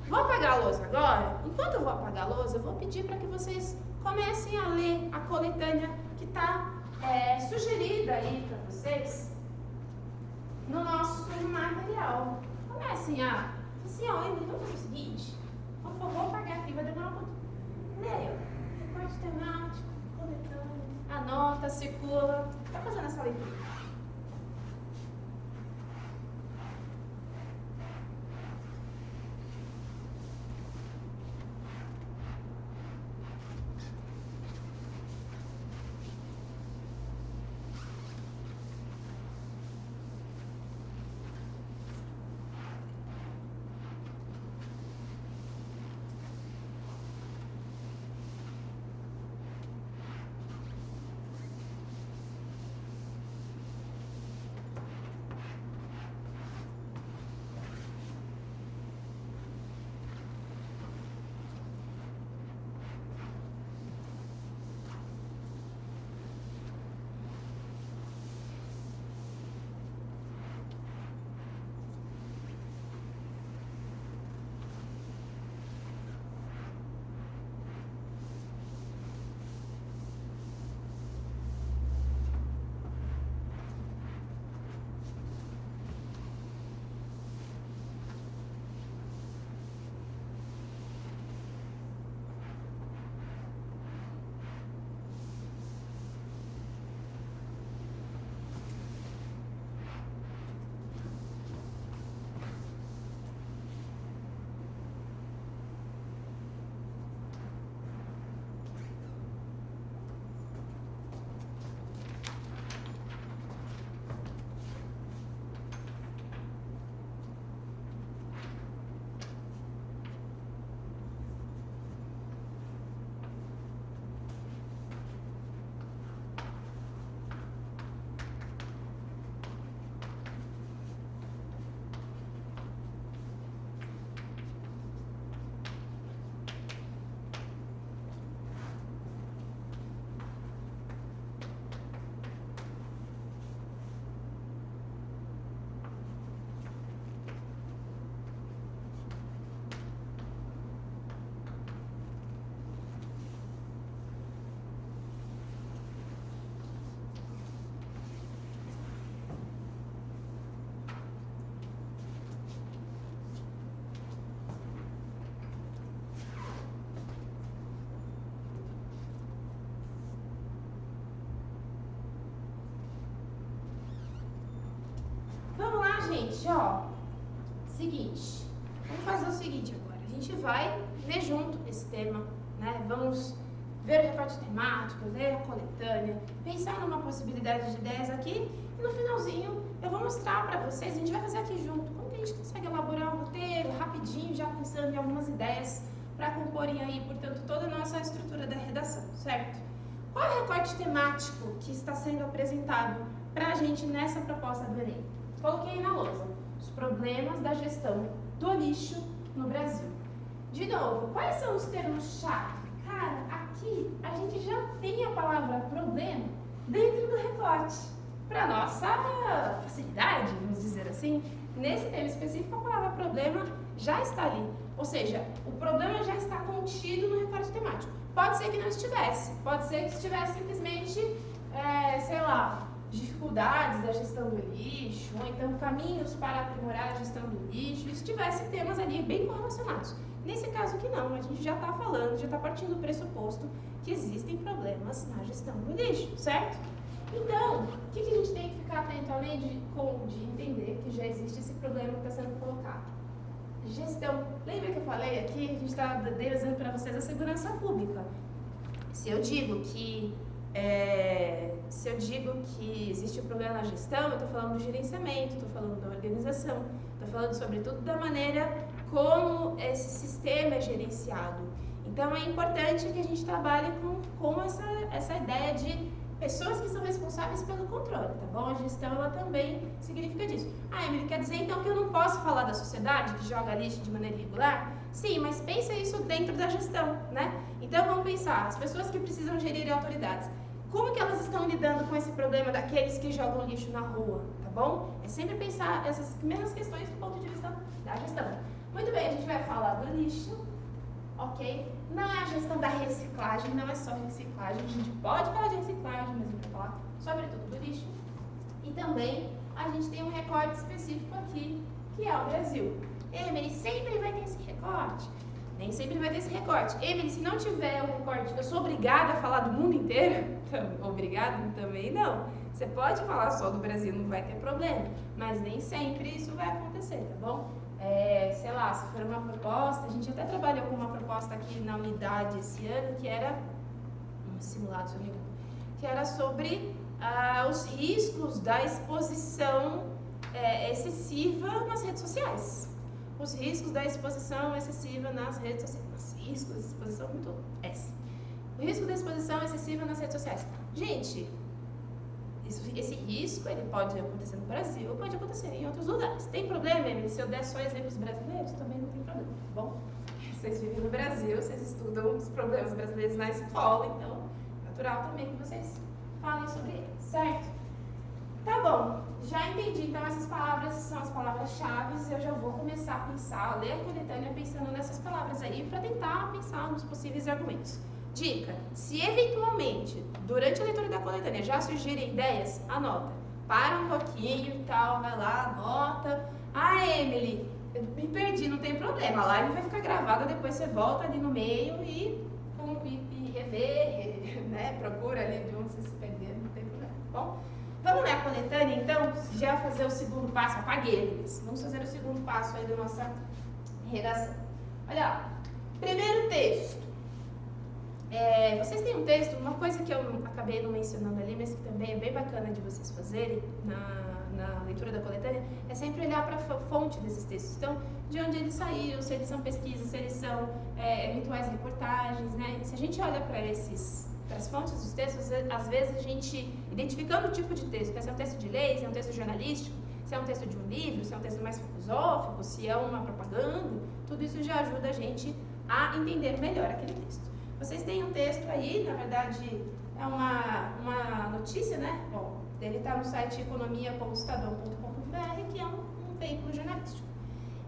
Vou apagar a lousa agora. Enquanto eu vou apagar a lousa, eu vou pedir para que vocês comecem a ler a coletânea que está sugerida aí para vocês no nosso material. Comecem a... Assim, ó, Emily, vamos fazer o seguinte. Por favor, vou apagar aqui, vai demorar um pouquinho. Leia. Recorte temático, coletânea, anota, circula. Tá fazendo essa leitura. gente, ó, seguinte, vamos fazer o seguinte agora, a gente vai ler junto esse tema, né? Vamos ver o recorte temático, ler a coletânea, pensar numa possibilidade de ideias aqui e no finalzinho eu vou mostrar para vocês, a gente vai fazer aqui junto, como que a gente consegue elaborar um roteiro rapidinho, já pensando em algumas ideias para comporem aí, portanto, toda a nossa estrutura da redação, certo? Qual é o recorte temático que está sendo apresentado para a gente nessa proposta do Enem? Coloquei na lousa os problemas da gestão do lixo no Brasil. De novo, quais são os termos-chave? Cara, aqui a gente já tem a palavra problema dentro do recorte. Para nossa facilidade, vamos dizer assim, nesse tema específico a palavra problema já está ali. Ou seja, o problema já está contido no recorte temático. Pode ser que não estivesse, pode ser que estivesse simplesmente, sei lá, dificuldades da gestão do lixo, ou então caminhos para aprimorar a gestão do lixo, e se tivesse temas ali bem correlacionados. Nesse caso aqui não, a gente já está falando, já está partindo do pressuposto que existem problemas na gestão do lixo, certo? Então, o que a gente tem que ficar atento, além de entender que já existe esse problema que está sendo colocado? Gestão. Lembra que eu falei aqui, a gente está desenhando para vocês a segurança pública. Se eu digo que existe um problema na gestão, eu estou falando do gerenciamento, estou falando da organização, estou falando sobretudo da maneira como esse sistema é gerenciado. Então é importante que a gente trabalhe com essa ideia de pessoas que são responsáveis pelo controle, tá bom? A gestão, ela também significa disso. Ah, Emily, quer dizer então que eu não posso falar da sociedade que joga lixo de maneira irregular? Sim, mas pensa isso dentro da gestão, né? Então vamos pensar, as pessoas que precisam gerir autoridades, como que elas estão lidando com esse problema daqueles que jogam lixo na rua, tá bom? É sempre pensar essas mesmas questões do ponto de vista da gestão. Muito bem, a gente vai falar do lixo, ok? Não é a gestão da reciclagem, não é só reciclagem, a gente pode falar de reciclagem, mas a gente vai falar sobretudo do lixo. E também a gente tem um recorte específico aqui, que é o Brasil. Emily, sempre vai ter esse recorte? Nem sempre vai ter esse recorte. Emily, se não tiver o recorte, eu sou obrigada a falar do mundo inteiro? Obrigada também não. Você pode falar só do Brasil, não vai ter problema. Mas nem sempre isso vai acontecer, tá bom? Sei lá, se for uma proposta, a gente até trabalhou com uma proposta aqui na unidade esse ano, que era um simulado, se eu não me engano, que era sobre os riscos da exposição excessiva nas redes sociais. Os riscos da exposição excessiva nas redes sociais. Nossa, risco da exposição muito S. O risco da exposição excessiva nas redes sociais. Gente, esse risco ele pode acontecer no Brasil ou pode acontecer em outros lugares. Tem problema, Emily? Se eu der só exemplos brasileiros, também não tem problema, tá bom? Vocês vivem no Brasil, vocês estudam os problemas brasileiros na escola, então é natural também que vocês falem sobre eles, certo? Tá bom, já entendi, então essas palavras são as palavras-chave, eu já vou começar a pensar, a ler a coletânea pensando nessas palavras aí para tentar pensar nos possíveis argumentos. Dica, se eventualmente, durante a leitura da coletânea, já surgirem ideias, anota. Para um pouquinho e tal, vai lá, anota. Ah, Emily, eu me perdi, não tem problema, a live vai ficar gravada, depois você volta ali no meio e rever, né, procura ali de onde você se perdeu, não tem problema, tá bom? Vamos ler a coletânea, então, já fazer o segundo passo, apaguei eles. Vamos fazer o segundo passo aí da nossa redação. Olha lá, primeiro texto. Vocês têm um texto, uma coisa que eu acabei não mencionando ali, mas que também é bem bacana de vocês fazerem na leitura da coletânea, é sempre olhar para a fonte desses textos. Então, de onde eles saíram, se eles são pesquisas, se eles são eventuais reportagens, né? Se a gente olha para as fontes dos textos, às vezes a gente, identificando o tipo de texto, se é um texto de lei, se é um texto jornalístico, se é um texto de um livro, se é um texto mais filosófico, se é uma propaganda, tudo isso já ajuda a gente a entender melhor aquele texto. Vocês têm um texto aí, na verdade é uma notícia, né? Bom, ele está no site economia.estadão.com.br, que é um veículo jornalístico.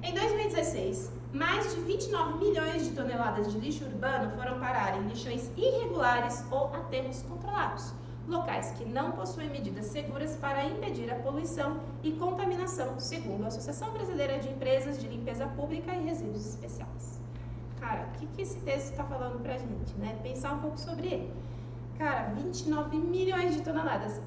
Em 2016, mais de 29 milhões de toneladas de lixo urbano foram parar em lixões irregulares ou aterros controlados, locais que não possuem medidas seguras para impedir a poluição e contaminação, segundo a Associação Brasileira de Empresas de Limpeza Pública e Resíduos Especiais. Cara, o que esse texto está falando pra gente, né? Pensar um pouco sobre ele. Cara, 29 milhões de toneladas.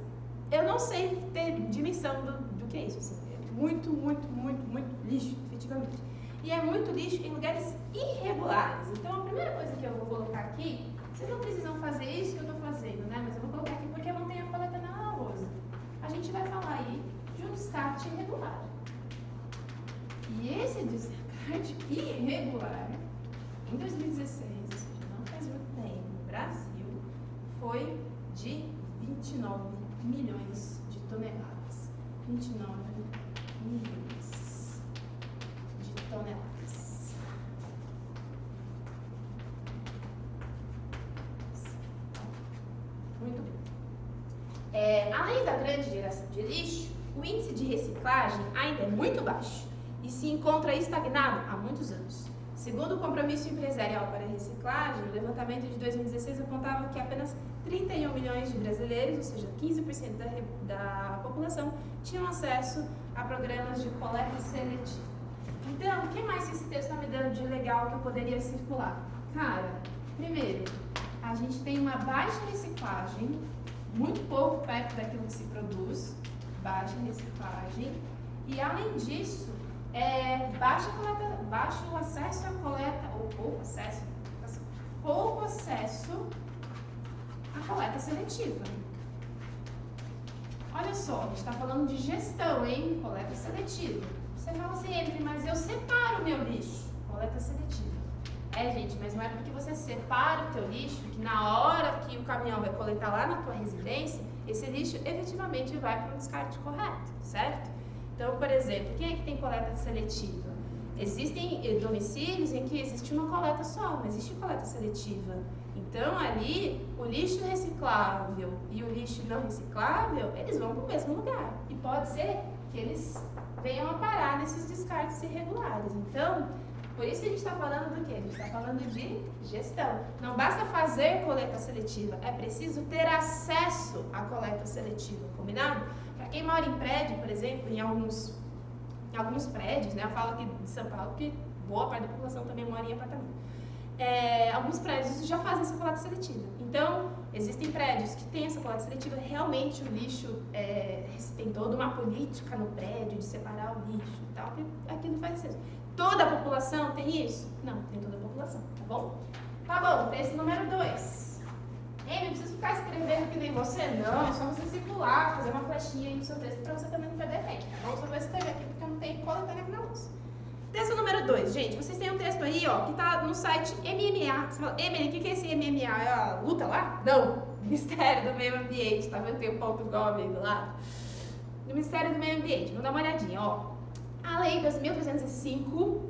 Eu não sei ter dimensão do que é isso, assim. muito, muito, muito, muito lixo, efetivamente. E é muito lixo em lugares irregulares. Então, a primeira coisa que eu vou colocar aqui, vocês não precisam fazer isso que eu estou fazendo, né? Mas eu vou colocar aqui porque eu não tenho a coleta na lousa. A gente vai falar aí de um descarte irregular. E esse descarte irregular, em 2016, ou seja, não faz muito tempo, no Brasil, foi de 29 milhões de toneladas. 29 milhões de toneladas. Muito bem. Além da grande geração de lixo, o índice de reciclagem ainda é muito baixo e se encontra estagnado há muitos anos. Segundo o Compromisso Empresarial para a Reciclagem, o levantamento de 2016 apontava que apenas 31 milhões de brasileiros, ou seja, 15% da população, tinham acesso a programas de coleta seletiva. Então, o que mais esse texto está me dando de legal que eu poderia circular? Cara, primeiro, a gente tem uma baixa reciclagem, muito pouco perto daquilo que se produz, baixa reciclagem, e além disso, baixo acesso à coleta, ou pouco acesso à coleta seletiva. Olha só, a gente está falando de gestão, hein? Coleta seletiva. Você fala assim, Emily, mas eu separo o meu lixo. Coleta seletiva. Gente, mas não é porque você separa o teu lixo que na hora que o caminhão vai coletar lá na tua residência, esse lixo efetivamente vai para o descarte correto, certo? Então, por exemplo, quem é que tem coleta seletiva? Existem domicílios em que existe uma coleta só, não existe coleta seletiva. Então, ali, o lixo reciclável e o lixo não reciclável, eles vão para o mesmo lugar. E pode ser que eles venham a parar nesses descartes irregulares. Então, por isso que a gente está falando do quê? A gente está falando de gestão. Não basta fazer coleta seletiva, é preciso ter acesso à coleta seletiva, combinado? Para quem mora em prédio, por exemplo, em alguns prédios, né? Eu falo aqui de São Paulo, porque boa parte da população também mora em apartamento. Alguns prédios já fazem essa coleta seletiva. Então, existem prédios que têm essa coleta seletiva. Realmente, o lixo tem toda uma política no prédio de separar o lixo e tal, que aquilo faz sentido. Toda a população tem isso? Não, tem toda a população, tá bom? Tá bom, texto número 2. Ei, não precisa ficar escrevendo que nem você, não. É só você circular, fazer uma flechinha aí no seu texto pra você também não perder tempo, tá bom? Só vou escrever aqui porque eu não tenho coletânea aqui na luz. Texto número 2, gente, vocês têm um texto aí, ó, que tá no site MMA. Você fala, Emily, o que é esse MMA? É a luta lá? Não, Ministério do Meio Ambiente, tá vendo? Tem um ponto igual ali do lado. Do Ministério do Meio Ambiente, vamos dar uma olhadinha, ó. A Lei 2.305,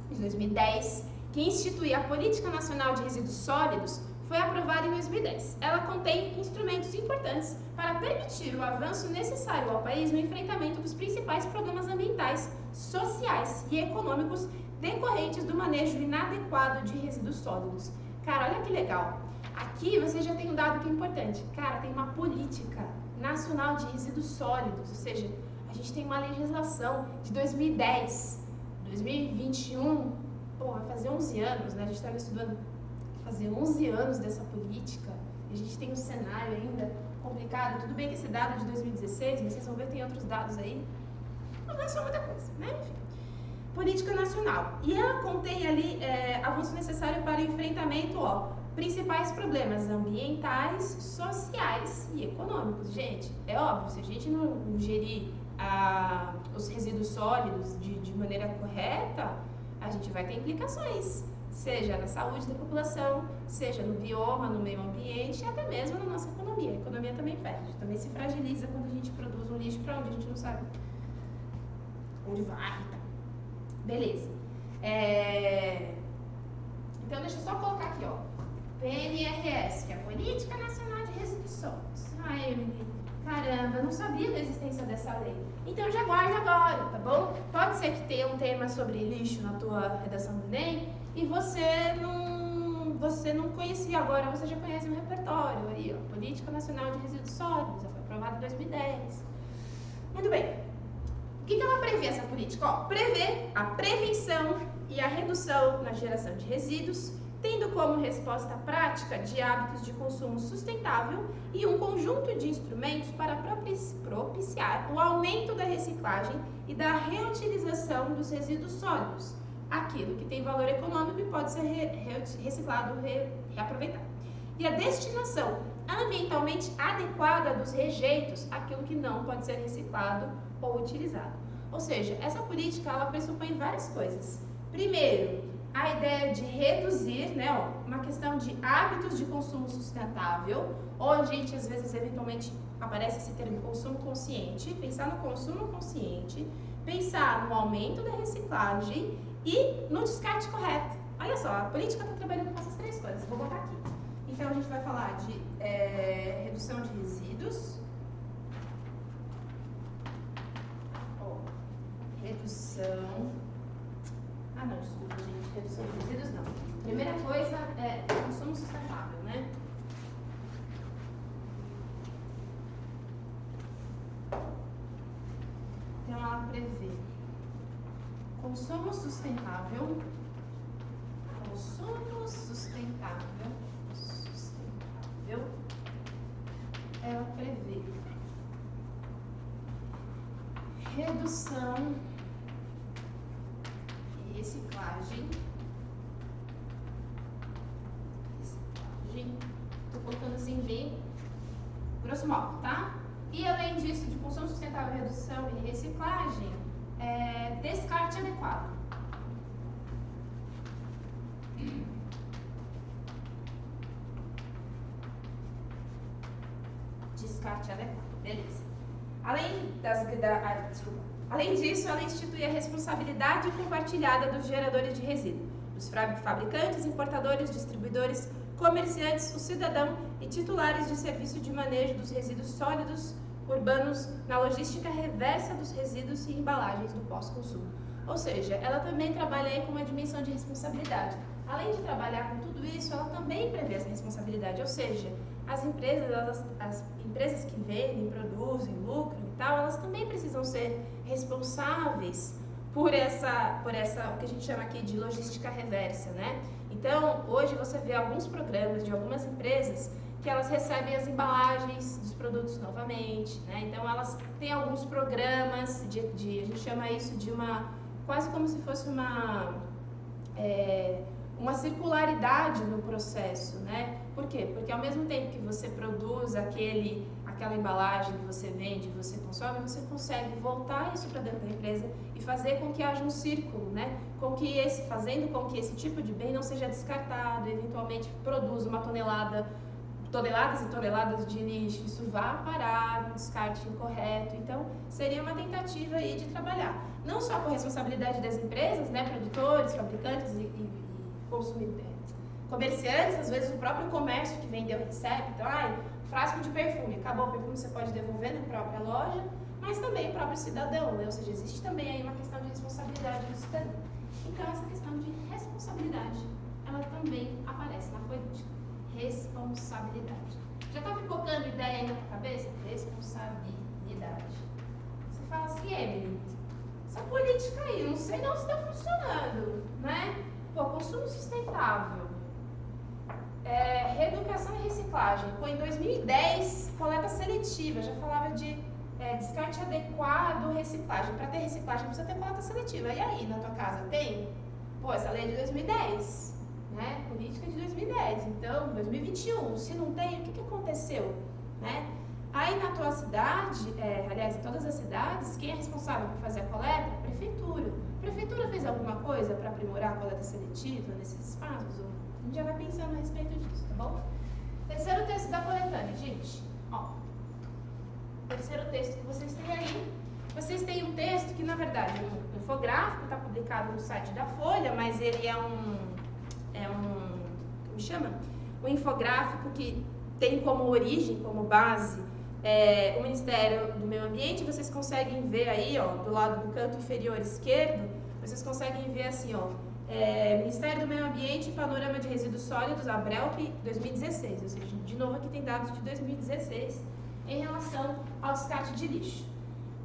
de 2010, que institui a Política Nacional de Resíduos Sólidos, foi aprovada em 2010. Ela contém instrumentos importantes para permitir o avanço necessário ao país no enfrentamento dos principais problemas ambientais, sociais e econômicos decorrentes do manejo inadequado de resíduos sólidos. Cara, olha que legal. Aqui você já tem um dado que é importante. Cara, tem uma política nacional de resíduos sólidos, ou seja, a gente tem uma legislação de 2010, 2021, vai fazer 11 anos, né? A gente estava estudando fazer 11 anos dessa política, e a gente tem um cenário ainda complicado. Tudo bem que esse dado é de 2016, mas vocês vão ver, tem outros dados aí. Não é só muita coisa, né? Enfim. Política nacional. E ela contém ali avanço necessário para o enfrentamento, principais problemas ambientais, sociais e econômicos. Gente, é óbvio, se a gente não gerir os resíduos sólidos de maneira correta, a gente vai ter implicações, seja na saúde da população, seja no bioma, no meio ambiente, e até mesmo na nossa economia. A economia também perde, também se fragiliza quando a gente produz um lixo para onde a gente não sabe onde vai e tal. Beleza. Então, deixa eu só colocar aqui, PNRS, que é a Política Nacional de Resíduos Sólidos. Emily, caramba, eu não sabia da existência dessa lei. Então, já guarda agora, tá bom? Pode ser que tenha um tema sobre lixo na tua redação do Enem e você não conhecia, agora você já conhece o repertório aí, Política Nacional de Resíduos Sólidos, já foi aprovada em 2010. Muito bem. O que ela prevê, essa política? Prevê a prevenção e a redução na geração de resíduos, tendo como resposta prática de hábitos de consumo sustentável e um conjunto de instrumentos para propiciar o aumento da reciclagem e da reutilização dos resíduos sólidos, aquilo que tem valor econômico e pode ser reciclado, reaproveitado. E a destinação ambientalmente adequada dos rejeitos, aquilo que não pode ser reciclado ou utilizado. Ou seja, essa política ela pressupõe várias coisas. Primeiro, a ideia de reduzir, uma questão de hábitos de consumo sustentável, ou a gente às vezes eventualmente aparece esse termo consumo consciente, pensar no consumo consciente, pensar no aumento da reciclagem e no descarte correto. Olha só, a política está trabalhando com essas três coisas, vou botar aqui. Então a gente vai falar de redução de resíduos, redução de resíduos não. Primeira coisa é consumo sustentável, né? Então ela prevê consumo sustentável, ela prevê redução e reciclagem, estou colocando assim bem grosso modo, tá? E além disso, de consumo sustentável, redução e reciclagem, descarte adequado. Descarte adequado, beleza. Além disso, ela institui a responsabilidade compartilhada dos geradores de resíduo, dos fabricantes, importadores, distribuidores, comerciantes, o cidadão e titulares de serviço de manejo dos resíduos sólidos urbanos na logística reversa dos resíduos e embalagens do pós-consumo. Ou seja, ela também trabalha aí com uma dimensão de responsabilidade. Além de trabalhar com tudo isso, ela também prevê essa responsabilidade, ou seja, as empresas que vendem, produzem, lucram e tal, elas também precisam ser responsáveis por essa, o que a gente chama aqui de logística reversa, né? Então, hoje você vê alguns programas de algumas empresas que elas recebem as embalagens dos produtos novamente, né? Então, elas têm alguns programas a gente chama isso de quase como se fosse uma circularidade no processo, né? Por quê? Porque ao mesmo tempo que você produz aquela embalagem que você vende, você consome, você consegue voltar isso para dentro da empresa e fazer com que haja um círculo, né? Fazendo com que esse tipo de bem não seja descartado, eventualmente produza uma toneladas e toneladas de lixo, isso vá parar no descarte incorreto. Então, seria uma tentativa aí de trabalhar, não só com a responsabilidade das empresas, né? Produtores, fabricantes e consumidores, comerciantes, às vezes o próprio comércio que vendeu recebe, então, frasco de perfume, acabou o perfume, você pode devolver na própria loja, mas também o próprio cidadão, né? Ou seja, existe também aí uma questão de responsabilidade do cidadão. Então, essa questão de responsabilidade, ela também aparece na política. Responsabilidade. Já está pipocando ideia aí na tua cabeça? Responsabilidade. Você fala assim, Emily, essa política aí, não sei não se está funcionando, né? Consumo sustentável, reeducação e reciclagem. Em 2010, coleta seletiva, já falava de descarte adequado, reciclagem. Para ter reciclagem precisa ter coleta seletiva. E aí, na tua casa tem? Essa lei é de 2010, né? Política de 2010. Então, 2021, se não tem, o que aconteceu, né? Aí na tua cidade, aliás, em todas as cidades, quem é responsável por fazer a coleta? A prefeitura. A prefeitura fez alguma coisa para aprimorar a coleta seletiva nesses espaços? A gente já vai pensando a respeito disso, tá bom? Terceiro texto da coletânea, gente. Terceiro texto que vocês têm aí. Vocês têm um texto que, na verdade, é um infográfico, está publicado no site da Folha, mas ele é como chama? Um infográfico que tem como origem, como base, o Ministério do Meio Ambiente. Vocês conseguem ver aí, do lado do canto inferior esquerdo, vocês conseguem ver assim, Ministério do Meio Ambiente, Panorama de Resíduos Sólidos, ABRELP 2016, ou seja, de novo aqui tem dados de 2016 em relação ao descarte de lixo.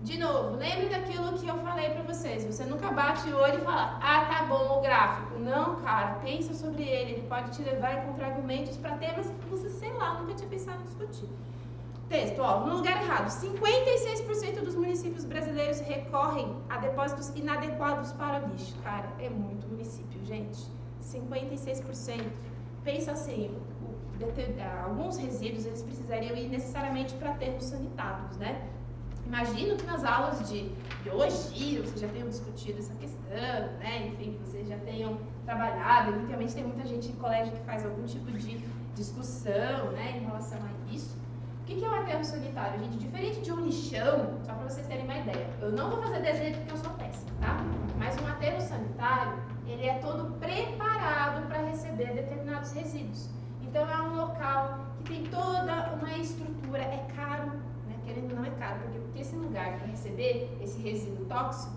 De novo, lembre daquilo que eu falei pra vocês. Você nunca bate o olho e fala, ah, tá bom o gráfico. Não, cara, pensa sobre ele. Ele pode te levar a encontrar argumentos para temas que você, sei lá, nunca tinha pensado em discutir. Texto, ó, no lugar errado. 56% dos municípios brasileiros recorrem a depósitos inadequados para lixo. Cara, é muito município, gente. 56%. Pensa assim, alguns resíduos eles precisariam ir necessariamente para aterros sanitários, né? Imagino que nas aulas de biologia vocês já tenham discutido essa questão, né? Enfim, que vocês já tenham trabalhado. Evidentemente tem muita gente em colégio que faz algum tipo de discussão, né, em relação a isso. O que é um aterro sanitário, gente? Diferente de um lixão, só para vocês terem uma ideia. Eu não vou fazer desenho porque eu sou péssima, tá? Mas um aterro sanitário, ele é todo preparado para receber determinados resíduos. Então é um local que tem toda uma estrutura, é caro, né? Querendo ou não é caro, porque esse lugar para receber esse resíduo tóxico,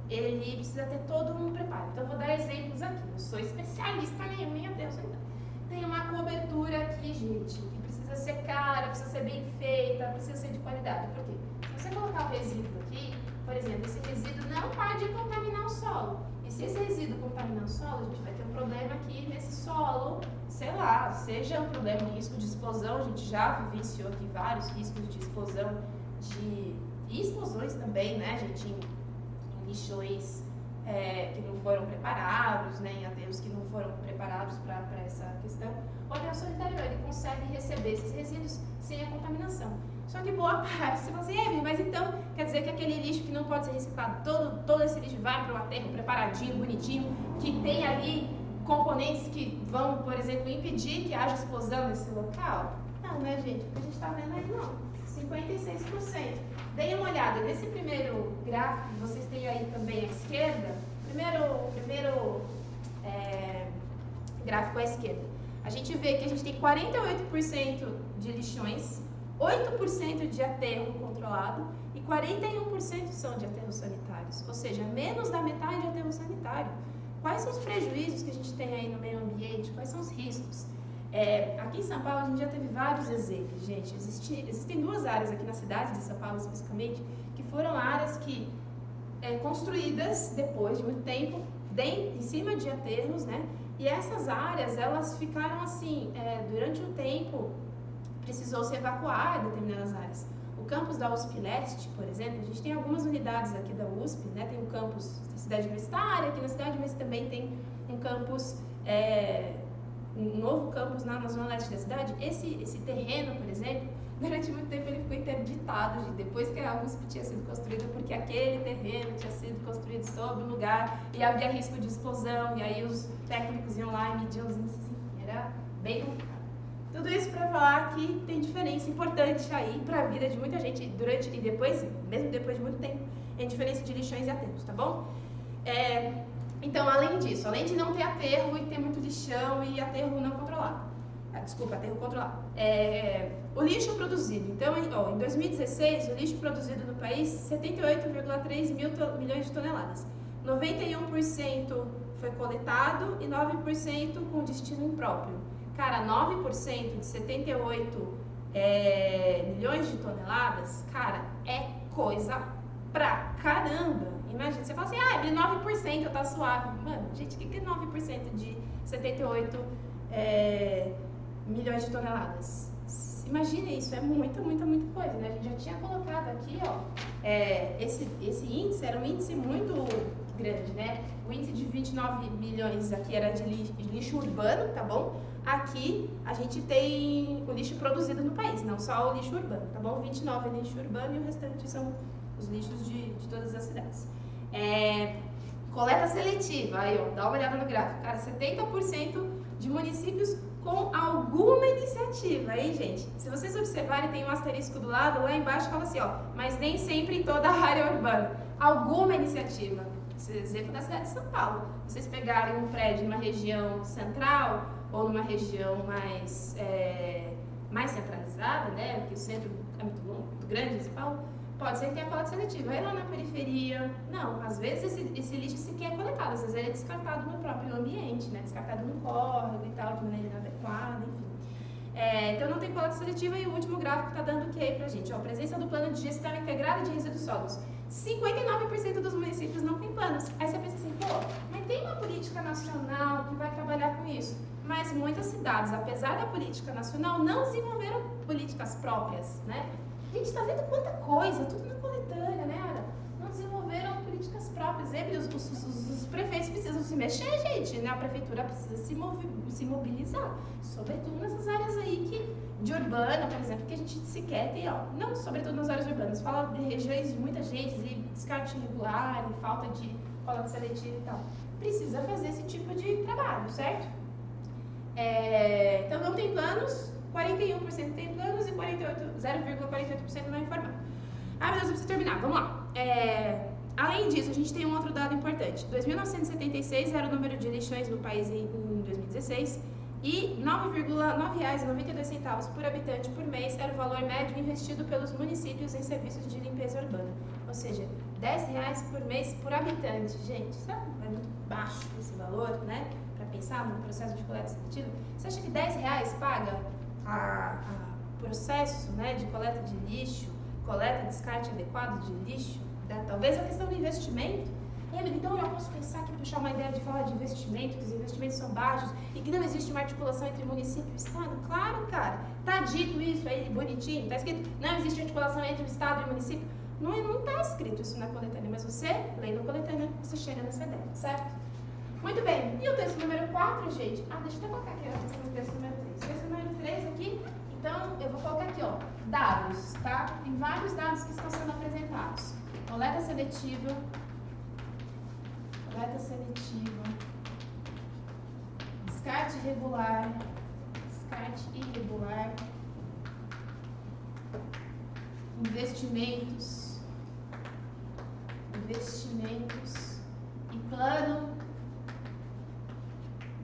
ele precisa ter todo um preparo. Então eu vou dar exemplos aqui. Eu sou especialista em aterro sanitário. Tem uma cobertura aqui, gente, que precisa ser cara, precisa ser bem feita, precisa ser de qualidade. Por quê? Se você colocar o resíduo aqui, por exemplo, esse resíduo não pode contaminar o solo. E se esse resíduo contaminar o solo, a gente vai ter um problema aqui nesse solo, sei lá, seja um problema de risco de explosão, a gente já vivenciou aqui vários riscos de explosão, e explosões também, né, gente, em lixões que não foram preparados, né, em aterros que não foram preparados para essa questão. O aterro sanitário, ele consegue receber esses resíduos sem a contaminação. Só que boa parte, você fala assim, mas então quer dizer que aquele lixo que não pode ser reciclado, todo esse lixo vai para o aterro preparadinho, bonitinho, que tem ali componentes que vão, por exemplo, impedir que haja explosão nesse local? Não, né, gente? O que a gente está vendo aí, não. 56%. Deem uma olhada, nesse primeiro gráfico, vocês têm aí também à esquerda, primeiro gráfico à esquerda, a gente vê que a gente tem 48% de lixões, 8% de aterro controlado e 41% são de aterros sanitários, ou seja, menos da metade de aterro sanitário. Quais são os prejuízos que a gente tem aí no meio ambiente? Quais são os riscos? Aqui em São Paulo a gente já teve vários exemplos, gente. Existem duas áreas aqui na cidade de São Paulo especificamente, que foram áreas que construídas depois de muito tempo, em cima de aterros, né? E essas áreas, elas ficaram assim, durante um tempo, precisou se evacuar determinadas áreas. O campus da USP Leste, por exemplo, a gente tem algumas unidades aqui da USP, né? Tem o campus da cidade universitária aqui na cidade, mas também tem um campus, um novo campus na zona leste da cidade. Esse terreno, por exemplo, durante muito tempo ele ficou interditado, depois que a USP tinha sido construída, porque aquele terreno tinha sido construído sobre o lugar e havia risco de explosão, e aí os técnicos iam lá e mediam os índices, era bem complicado. Tudo isso para falar que tem diferença importante aí para a vida de muita gente durante e depois, mesmo depois de muito tempo, em diferença de lixões e aterros, tá bom? Então, além disso, além de não ter aterro e ter muito lixão e aterro não controlado, aterro controlado, o lixo produzido, então, em 2016, o lixo produzido no país, 78,3 milhões de toneladas, 91% foi coletado e 9% com destino impróprio. Cara, 9% de 78 milhões de toneladas, cara, é coisa pra caramba. Imagina, você fala assim, 9% tá suave. Mano, gente, o que é 9% de 78 milhões de toneladas? Imagina isso, é muita coisa, né? A gente já tinha colocado aqui, ó, esse índice era um índice muito grande, né? O índice de 29 milhões aqui era de lixo urbano, tá bom? Aqui a gente tem o lixo produzido no país, não só o lixo urbano, tá bom? 29 é lixo urbano e o restante são os lixos de todas as cidades. Coleta seletiva, aí ó, dá uma olhada no gráfico, cara, 70% de municípios com alguma iniciativa, aí gente, se vocês observarem, tem um asterisco do lado, lá embaixo fala assim, ó, mas nem sempre em toda a área urbana, alguma iniciativa. Esse exemplo da cidade de São Paulo, vocês pegarem um prédio numa região central ou numa região mais centralizada, né, porque o centro é muito grande de São Paulo, pode ser que tenha coleta seletiva. Aí lá na periferia, não, às vezes esse lixo sequer é coletado, às vezes ele é descartado no próprio ambiente, né, descartado no córrego e tal, de maneira inadequada, enfim. Então não tem coleta seletiva e o último gráfico está dando o que aí pra gente? Ó, presença do plano de gestão integrada de resíduos sólidos. 59% dos municípios não tem planos. Aí você pensa assim, pô, mas tem uma política nacional que vai trabalhar com isso. Mas muitas cidades, apesar da política nacional, não desenvolveram políticas próprias, né? A gente está vendo quanta coisa, tudo na coletânea, né, Ara? Não desenvolveram políticas próprias. Os prefeitos precisam se mexer, gente, né? A prefeitura precisa se mobilizar, sobretudo nessas áreas aí de urbana, por exemplo, que a gente sequer tem, ó, não sobretudo nas áreas urbanas, fala de regiões de muita gente, de descarte irregular, de falta de coleta seletiva e tal. Precisa fazer esse tipo de trabalho, certo? Então não tem planos, 41% tem planos e 0,48% não informado. Ah, meu Deus, eu preciso terminar, vamos lá. Além disso, a gente tem um outro dado importante. 2.976 era o número de lixões no país em 2016 e R$ 9,92 por habitante por mês era o valor médio investido pelos municípios em serviços de limpeza urbana. Ou seja, R$ 10 por mês por habitante. Gente, sabe? É muito baixo esse valor, né? Para pensar no processo de coleta seletiva. Você acha que R$ 10 paga o processo, né, de coleta de lixo, coleta, descarte adequado de lixo? Talvez a questão do investimento. Então eu posso pensar que puxar uma ideia de falar de investimento, que os investimentos são baixos e que não existe uma articulação entre município e Estado? Claro, cara. Tá dito isso aí, bonitinho, tá escrito, não existe articulação entre o Estado e o município. Não tá escrito isso na coletânea, mas você, lendo a coletânea, você chega nessa ideia, certo? Muito bem. E o texto número 4, gente? Deixa eu até colocar aqui o texto número 3. O texto número 3 aqui, então eu vou colocar aqui, ó, dados, tá? Tem vários dados que estão sendo apresentados. Coleta seletiva, descarte irregular, investimentos e plano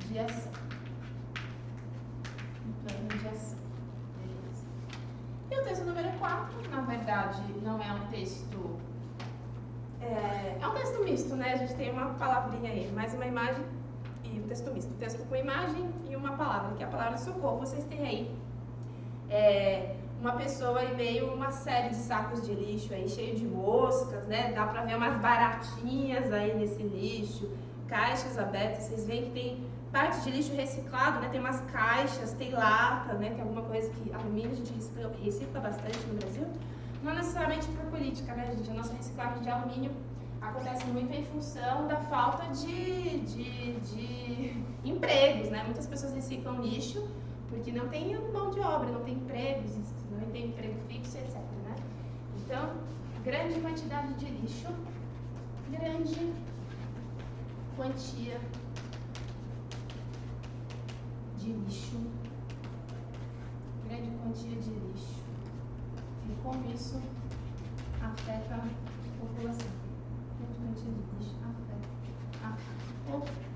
de ação. Beleza. E o texto número 4, na verdade, não é um texto... É um texto misto, né? A gente tem uma palavrinha aí, mais uma imagem e um texto misto. Um texto com imagem e uma palavra, que é a palavra socorro. Vocês têm aí uma pessoa e meio uma série de sacos de lixo aí, cheio de moscas, né? Dá pra ver umas baratinhas aí nesse lixo, caixas abertas. Vocês veem que tem parte de lixo reciclado, né? Tem umas caixas, tem lata, né? Tem alguma coisa que alumínio a gente recicla bastante no Brasil. Não necessariamente por política, né, gente? A nossa reciclagem de alumínio acontece muito em função da falta de empregos, né? Muitas pessoas reciclam lixo porque não tem mão de obra, não tem empregos, não tem emprego fixo, etc, né? Então, grande quantidade de lixo, grande quantia de lixo, e como isso afeta a população. Grande quantia de lixo afeta a população.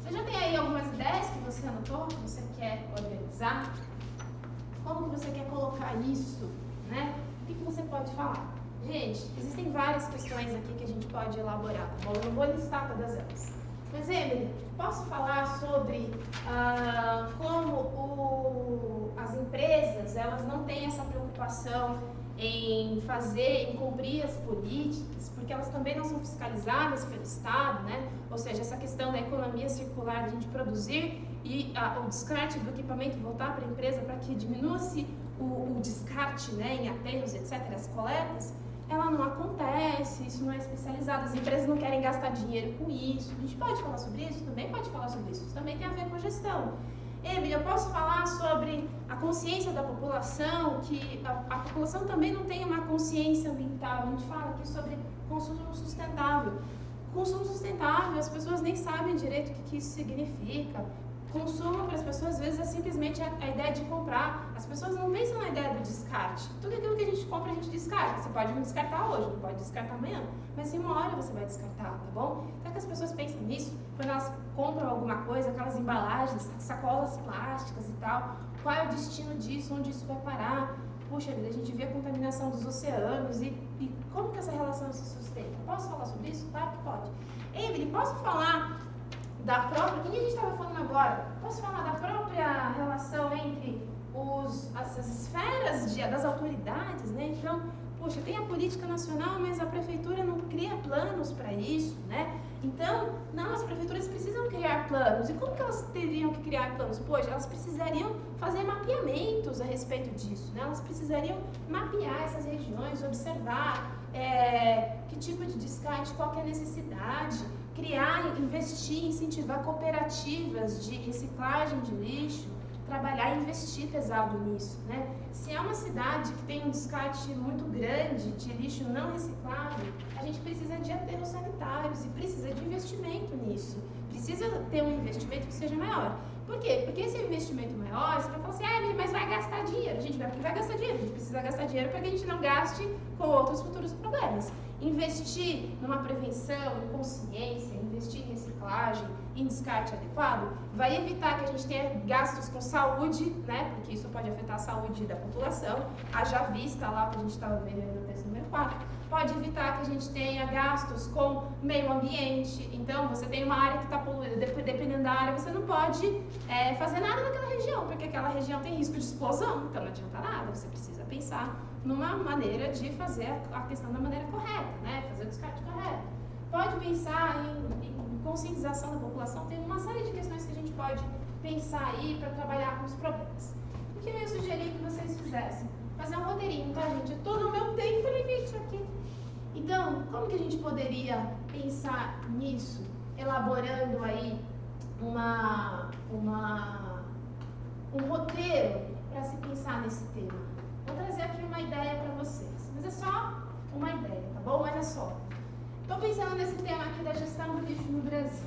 Você já tem aí algumas ideias que você anotou, que você quer organizar? Como que você quer colocar isso, né? O que você pode falar? Gente, existem várias questões aqui que a gente pode elaborar, tá bom? Eu não vou listar todas elas. Mas, Emily, posso falar sobre como as empresas, elas não têm essa preocupação em cumprir as políticas, porque elas também não são fiscalizadas pelo Estado, né? Ou seja, essa questão da economia circular, de a gente produzir e o descarte do equipamento voltar para a empresa para que diminua-se o descarte, né, em aterros, etc., as coletas, ela não acontece, isso não é especializado, as empresas não querem gastar dinheiro com isso. A gente pode falar sobre isso? Também pode falar sobre isso. Isso também tem a ver com a gestão. Emily, eu posso falar sobre a consciência da população, que a população também não tem uma consciência ambiental. A gente fala aqui sobre consumo sustentável. Consumo sustentável, as pessoas nem sabem direito o que isso significa. Consumo para as pessoas, às vezes, é simplesmente a ideia de comprar. As pessoas não pensam na ideia do descarte. Tudo aquilo que a gente compra, a gente descarta. Você pode não descartar hoje, não pode descartar amanhã. Mas em uma hora você vai descartar, tá bom? Então, que as pessoas pensam nisso, quando elas compram alguma coisa, aquelas embalagens, sacolas plásticas e tal, qual é o destino disso, onde isso vai parar? Puxa vida, a gente vê a contaminação dos oceanos e como que essa relação se sustenta? Posso falar sobre isso? Claro que pode. Emily, posso falar da própria... O que a gente estava falando agora? Posso falar da própria relação entre as esferas das autoridades, né? Então, poxa, tem a política nacional, mas a prefeitura não cria planos para isso, né? Então, não, as prefeituras precisam criar planos. E como que elas teriam que criar planos? Poxa, elas precisariam fazer mapeamentos a respeito disso, né? Elas precisariam mapear essas regiões, observar que tipo de descarte, qual que é a necessidade, criar, investir, incentivar cooperativas de reciclagem de lixo, trabalhar e investir pesado nisso, né? Se é uma cidade que tem um descarte muito grande de lixo não reciclável, a gente precisa de aterros sanitários e precisa de investimento nisso. Precisa ter um investimento que seja maior. Por quê? Porque esse investimento maior, você vai falar assim, mas vai gastar dinheiro. A gente vai gastar dinheiro, a gente precisa gastar dinheiro para que a gente não gaste com outros futuros problemas. Investir numa prevenção, em consciência, investir em reciclagem, em descarte adequado, vai evitar que a gente tenha gastos com saúde, né? Porque isso pode afetar a saúde da população, haja vista lá que a gente estava vendo no texto número 4. Pode evitar que a gente tenha gastos com meio ambiente. Então, você tem uma área que está poluída, dependendo da área, você não pode fazer nada naquela região, porque aquela região tem risco de explosão, então não adianta nada, você precisa pensar numa maneira de fazer a questão da maneira correta, né? Fazer o descarte correto. Pode pensar em conscientização da população, tem uma série de questões que a gente pode pensar aí para trabalhar com os problemas. O que eu ia sugerir que vocês fizessem? Fazer um roteirinho, tá, gente? Todo o meu tempo limite aqui. Então, como que a gente poderia pensar nisso, elaborando aí um roteiro para se pensar nesse tema? Vou trazer aqui uma ideia para vocês, mas é só uma ideia, tá bom? Olha só. Estou pensando nesse tema aqui da gestão do lixo no Brasil.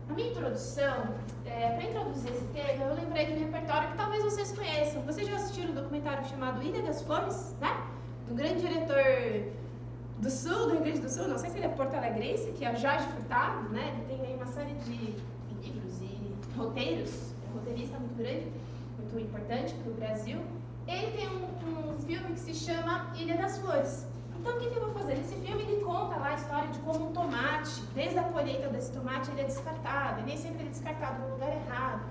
Na minha introdução, para introduzir esse tema, eu lembrei de um repertório que talvez vocês conheçam. Vocês já assistiram um documentário chamado Ilha das Flores, né? Do grande diretor do Sul, do Rio Grande do Sul, não sei se ele é porto-alegrense, que é o Jorge Furtado, né? Ele tem aí uma série de livros e roteiros, é um roteirista muito grande, muito importante para o Brasil. Ele tem um filme que se chama Ilha das Flores. Então, o que eu vou fazer? Nesse filme, ele conta lá a história de como um tomate, desde a colheita desse tomate, ele é descartado, e nem sempre ele é descartado no lugar errado.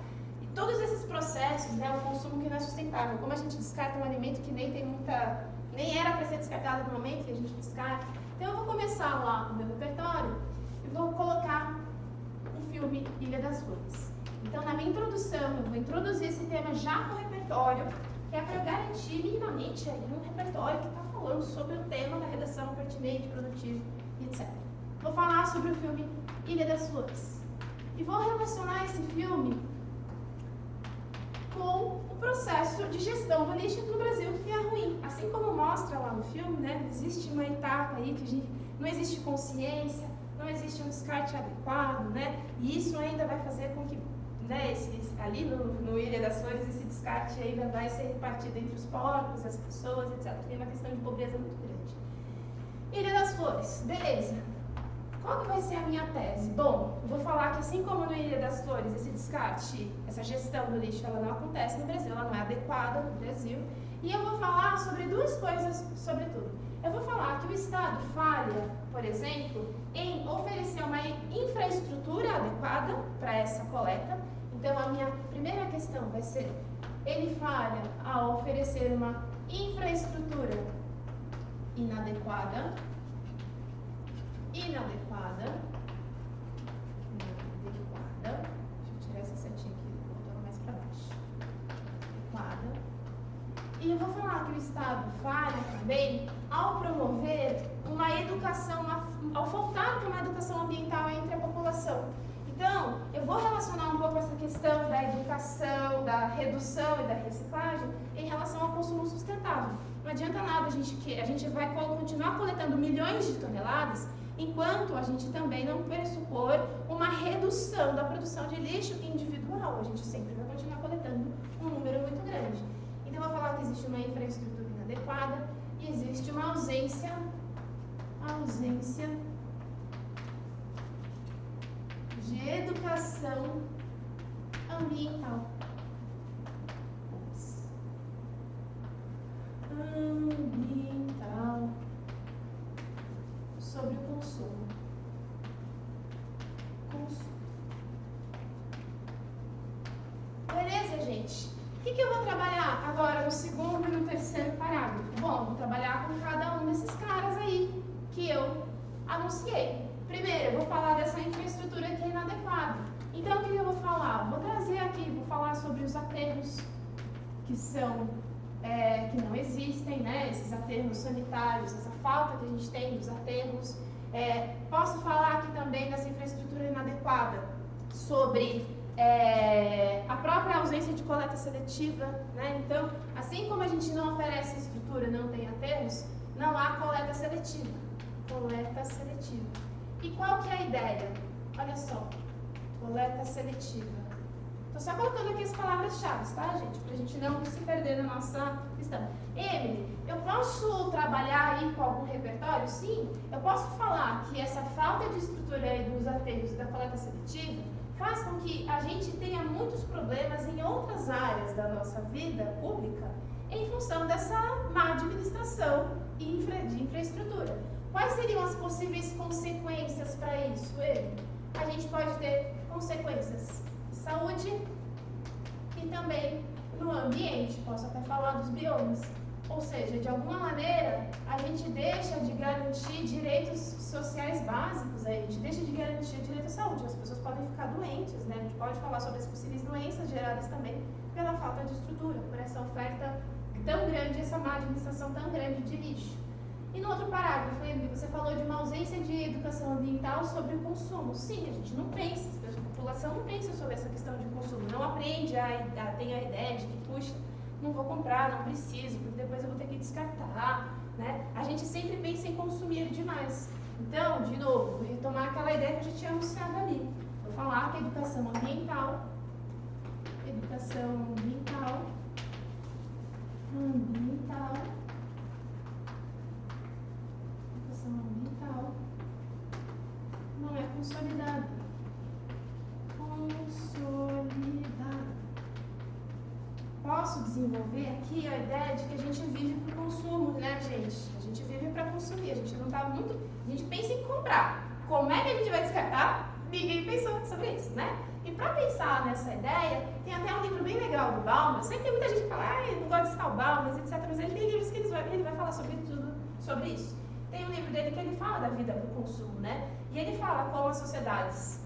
E todos esses processos, né, o consumo que não é sustentável, como a gente descarta um alimento que nem era para ser descartado no momento que a gente descarta. Então, eu vou começar lá no meu repertório e vou colocar o filme Ilha das Flores. Então, na minha introdução, eu vou introduzir esse tema já com o repertório, que é para eu garantir minimamente aí um repertório que está falando sobre o tema da redação pertinente, produtivo, etc. Vou falar sobre o filme Ilha das Flores. E vou relacionar esse filme com o processo de gestão do lixo no Brasil, que é ruim. Assim como mostra lá no filme, né, existe uma etapa aí que não existe consciência, não existe um descarte adequado, né, e isso ainda vai fazer com que, né, ali no Ilha das Flores, esse descarte ainda vai ser repartido entre os porcos, as pessoas, etc. Tem uma questão de pobreza muito grande. Ilha das Flores, beleza. Qual que vai ser a minha tese? Bom, eu vou falar que assim como no Ilha das Flores, esse descarte, essa gestão do lixo, ela não acontece no Brasil, ela não é adequada no Brasil. E eu vou falar sobre duas coisas, sobretudo. Eu vou falar que o Estado falha, por exemplo, em oferecer uma infraestrutura adequada para essa coleta. Então, a minha primeira questão vai ser, ele falha ao oferecer uma infraestrutura inadequada, deixa eu tirar essa setinha aqui, voltando mais para baixo, adequada. E eu vou falar que o Estado falha também ao promover uma educação, ao faltar uma educação ambiental entre a população. Então, eu vou relacionar um pouco essa questão da educação, da redução e da reciclagem em relação ao consumo sustentável. Não adianta nada a gente vai continuar coletando milhões de toneladas enquanto a gente também não pressupor uma redução da produção de lixo individual. A gente sempre vai continuar coletando um número muito grande. Então, eu vou falar que existe uma infraestrutura inadequada e existe uma ausência de educação ambiental. Ambiental sobre o consumo. que eu vou trabalhar agora no segundo e no terceiro parágrafo? Bom, vou trabalhar com cada um desses caras aí que eu anunciei. Primeiro, eu vou falar dessa infraestrutura que é inadequada. Então, o que eu vou falar? Vou trazer aqui, vou falar sobre os aterros que são, que não existem, né? Esses aterros sanitários, essa falta que a gente tem dos aterros. Posso falar aqui também dessa infraestrutura inadequada, sobre a própria ausência de coleta seletiva, né? Então, assim como a gente não oferece estrutura, não tem aterros, não há coleta seletiva. Coleta seletiva. E qual que é a ideia? Olha só, coleta seletiva. Estou só colocando aqui as palavras-chave, tá, gente? Para a gente não se perder na nossa questão. Emily, eu posso trabalhar aí com algum repertório? Sim. Eu posso falar que essa falta de estrutura aí dos aterros e da coleta seletiva faz com que a gente tenha muitos problemas em outras áreas da nossa vida pública em função dessa má administração de infraestrutura. Quais seriam as possíveis consequências para isso, Emily? A gente pode ter consequências de saúde e também no ambiente, posso até falar dos biomas. Ou seja, de alguma maneira, a gente deixa de garantir direitos sociais básicos, a gente deixa de garantir o direito à saúde. As pessoas podem ficar doentes, né? A gente pode falar sobre as possíveis doenças geradas também pela falta de estrutura, por essa oferta tão grande, essa má administração tão grande de lixo. E no outro parágrafo, você falou de uma ausência de educação ambiental sobre o consumo. Sim, a gente não pensa, a população não pensa sobre essa questão de consumo, não aprende tem a ideia de que, puxa, não vou comprar, não preciso, porque depois eu vou ter que descartar, né? A gente sempre pensa em consumir demais. Então, de novo, vou retomar aquela ideia que eu já tinha anunciado ali. Vou falar que a educação ambiental não é consolidada. Posso desenvolver aqui a ideia de que a gente vive para o consumo, né, gente? A gente vive para consumir, a gente não está muito... A gente pensa em comprar. Como é que a gente vai descartar? Ninguém pensou sobre isso, né? E para pensar nessa ideia, tem até um livro bem legal do Bauman. Eu sei que tem muita gente que fala, não gosta de citar o Bauman, etc. Mas ele tem livros que ele vai falar sobre tudo, sobre isso. Tem um livro dele que ele fala da vida para o consumo, né? E ele fala como as sociedades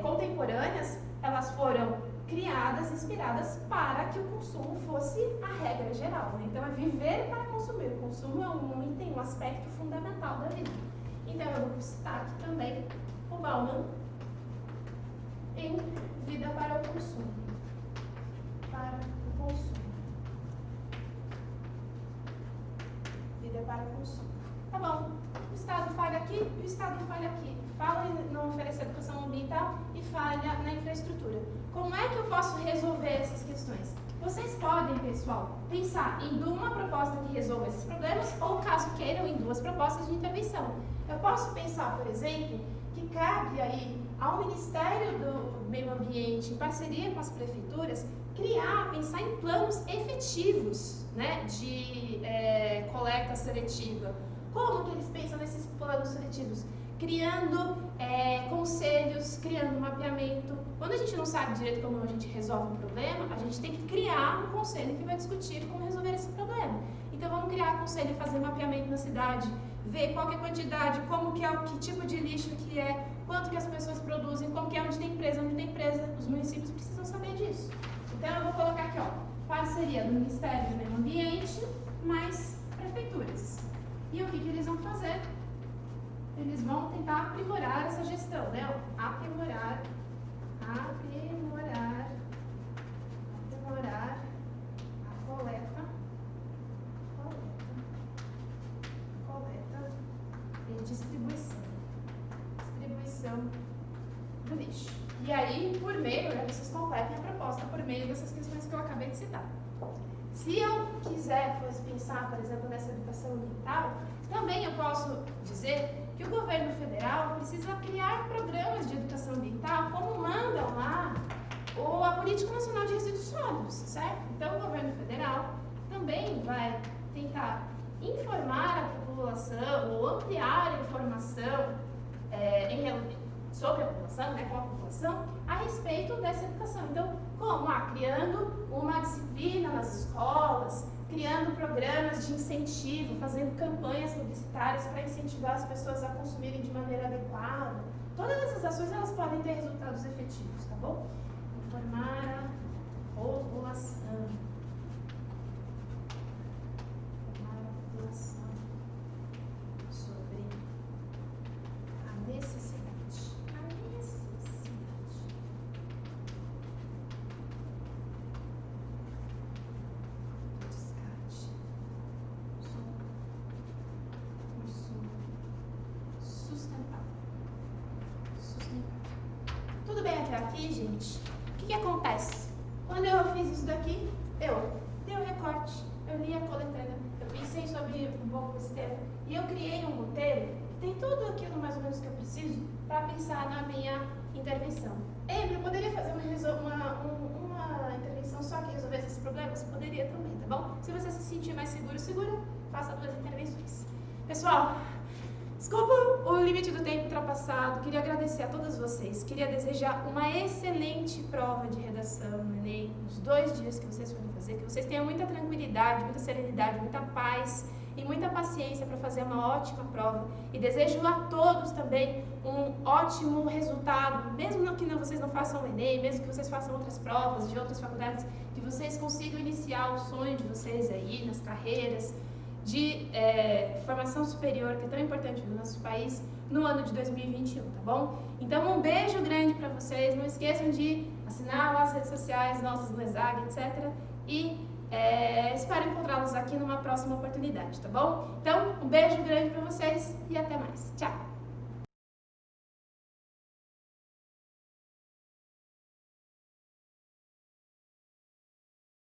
contemporâneas, elas foram criadas, inspiradas para que o consumo fosse a regra geral, né? Então, é viver para consumir. O consumo é um item, um aspecto fundamental da vida. Então, eu vou citar aqui também o Bauman em Vida para o Consumo. Para o consumo. Vida para o consumo. Tá bom. O Estado falha aqui, o Estado falha aqui. Fala em não oferecer educação ambiental e falha na infraestrutura. Como é que eu posso resolver essas questões? Vocês podem, pessoal, pensar em uma proposta que resolva esses problemas ou, caso queiram, em duas propostas de intervenção. Eu posso pensar, por exemplo, que cabe aí ao Ministério do Meio Ambiente, em parceria com as prefeituras, pensar em planos efetivos, né, de coleta seletiva. Como que eles pensam nesses planos seletivos? Criando conselhos, criando mapeamento. Quando a gente não sabe direito como a gente resolve um problema, a gente tem que criar um conselho que vai discutir como resolver esse problema. Então, vamos criar um conselho e fazer mapeamento na cidade, ver qual que é a quantidade, como que é, que tipo de lixo que é, quanto que as pessoas produzem, como que é, onde tem empresa. Os municípios precisam saber disso. Então, eu vou colocar aqui, ó, parceria do Ministério do Meio Ambiente mais prefeituras. E o que eles vão fazer? Eles vão tentar aprimorar essa gestão, né? Aprimorar a coleta e distribuição do lixo. E aí, por meio, né, vocês completem a proposta por meio dessas questões que eu acabei de citar. Se eu quiser pensar, por exemplo, nessa educação ambiental, também eu posso dizer que o governo federal precisa criar programas de educação ambiental, como mandam lá a Política Nacional de Resíduos Sólidos, certo? Então, o governo federal também vai tentar informar a população ou ampliar a informação sobre a população população, né, com a população, a respeito dessa educação. Então, como? Criando uma disciplina nas escolas, criando programas de incentivo, fazendo campanhas publicitárias para incentivar as pessoas a consumirem de maneira adequada. Todas essas ações, elas podem ter resultados efetivos, tá bom? Informar a população. Informar a população sobre a necessidade. Tudo bem até aqui, gente? O que acontece? Quando eu fiz isso daqui, eu dei um recorte, eu li a coletânea, eu pensei sobre um pouco esse tema e eu criei um roteiro que tem tudo aquilo mais ou menos que eu preciso para pensar na minha intervenção. Eu poderia fazer uma intervenção só que resolvesse esse problema? Você poderia também, tá bom? Se você se sentir mais segura, faça 2 intervenções. Pessoal, desculpa o limite do tempo ultrapassado, queria agradecer a todos vocês, queria desejar uma excelente prova de redação no Enem, nos 2 dias que vocês forem fazer, que vocês tenham muita tranquilidade, muita serenidade, muita paz e muita paciência para fazer uma ótima prova. E desejo a todos também um ótimo resultado, mesmo que vocês não façam o Enem, mesmo que vocês façam outras provas de outras faculdades, que vocês consigam iniciar o sonho de vocês aí nas carreiras de formação superior, que é tão importante no nosso país, no ano de 2021, tá bom? Então, um beijo grande para vocês, não esqueçam de assinar as redes sociais nossas no ESAG, etc. E espero encontrá-los aqui numa próxima oportunidade, tá bom? Então, um beijo grande para vocês e até mais. Tchau!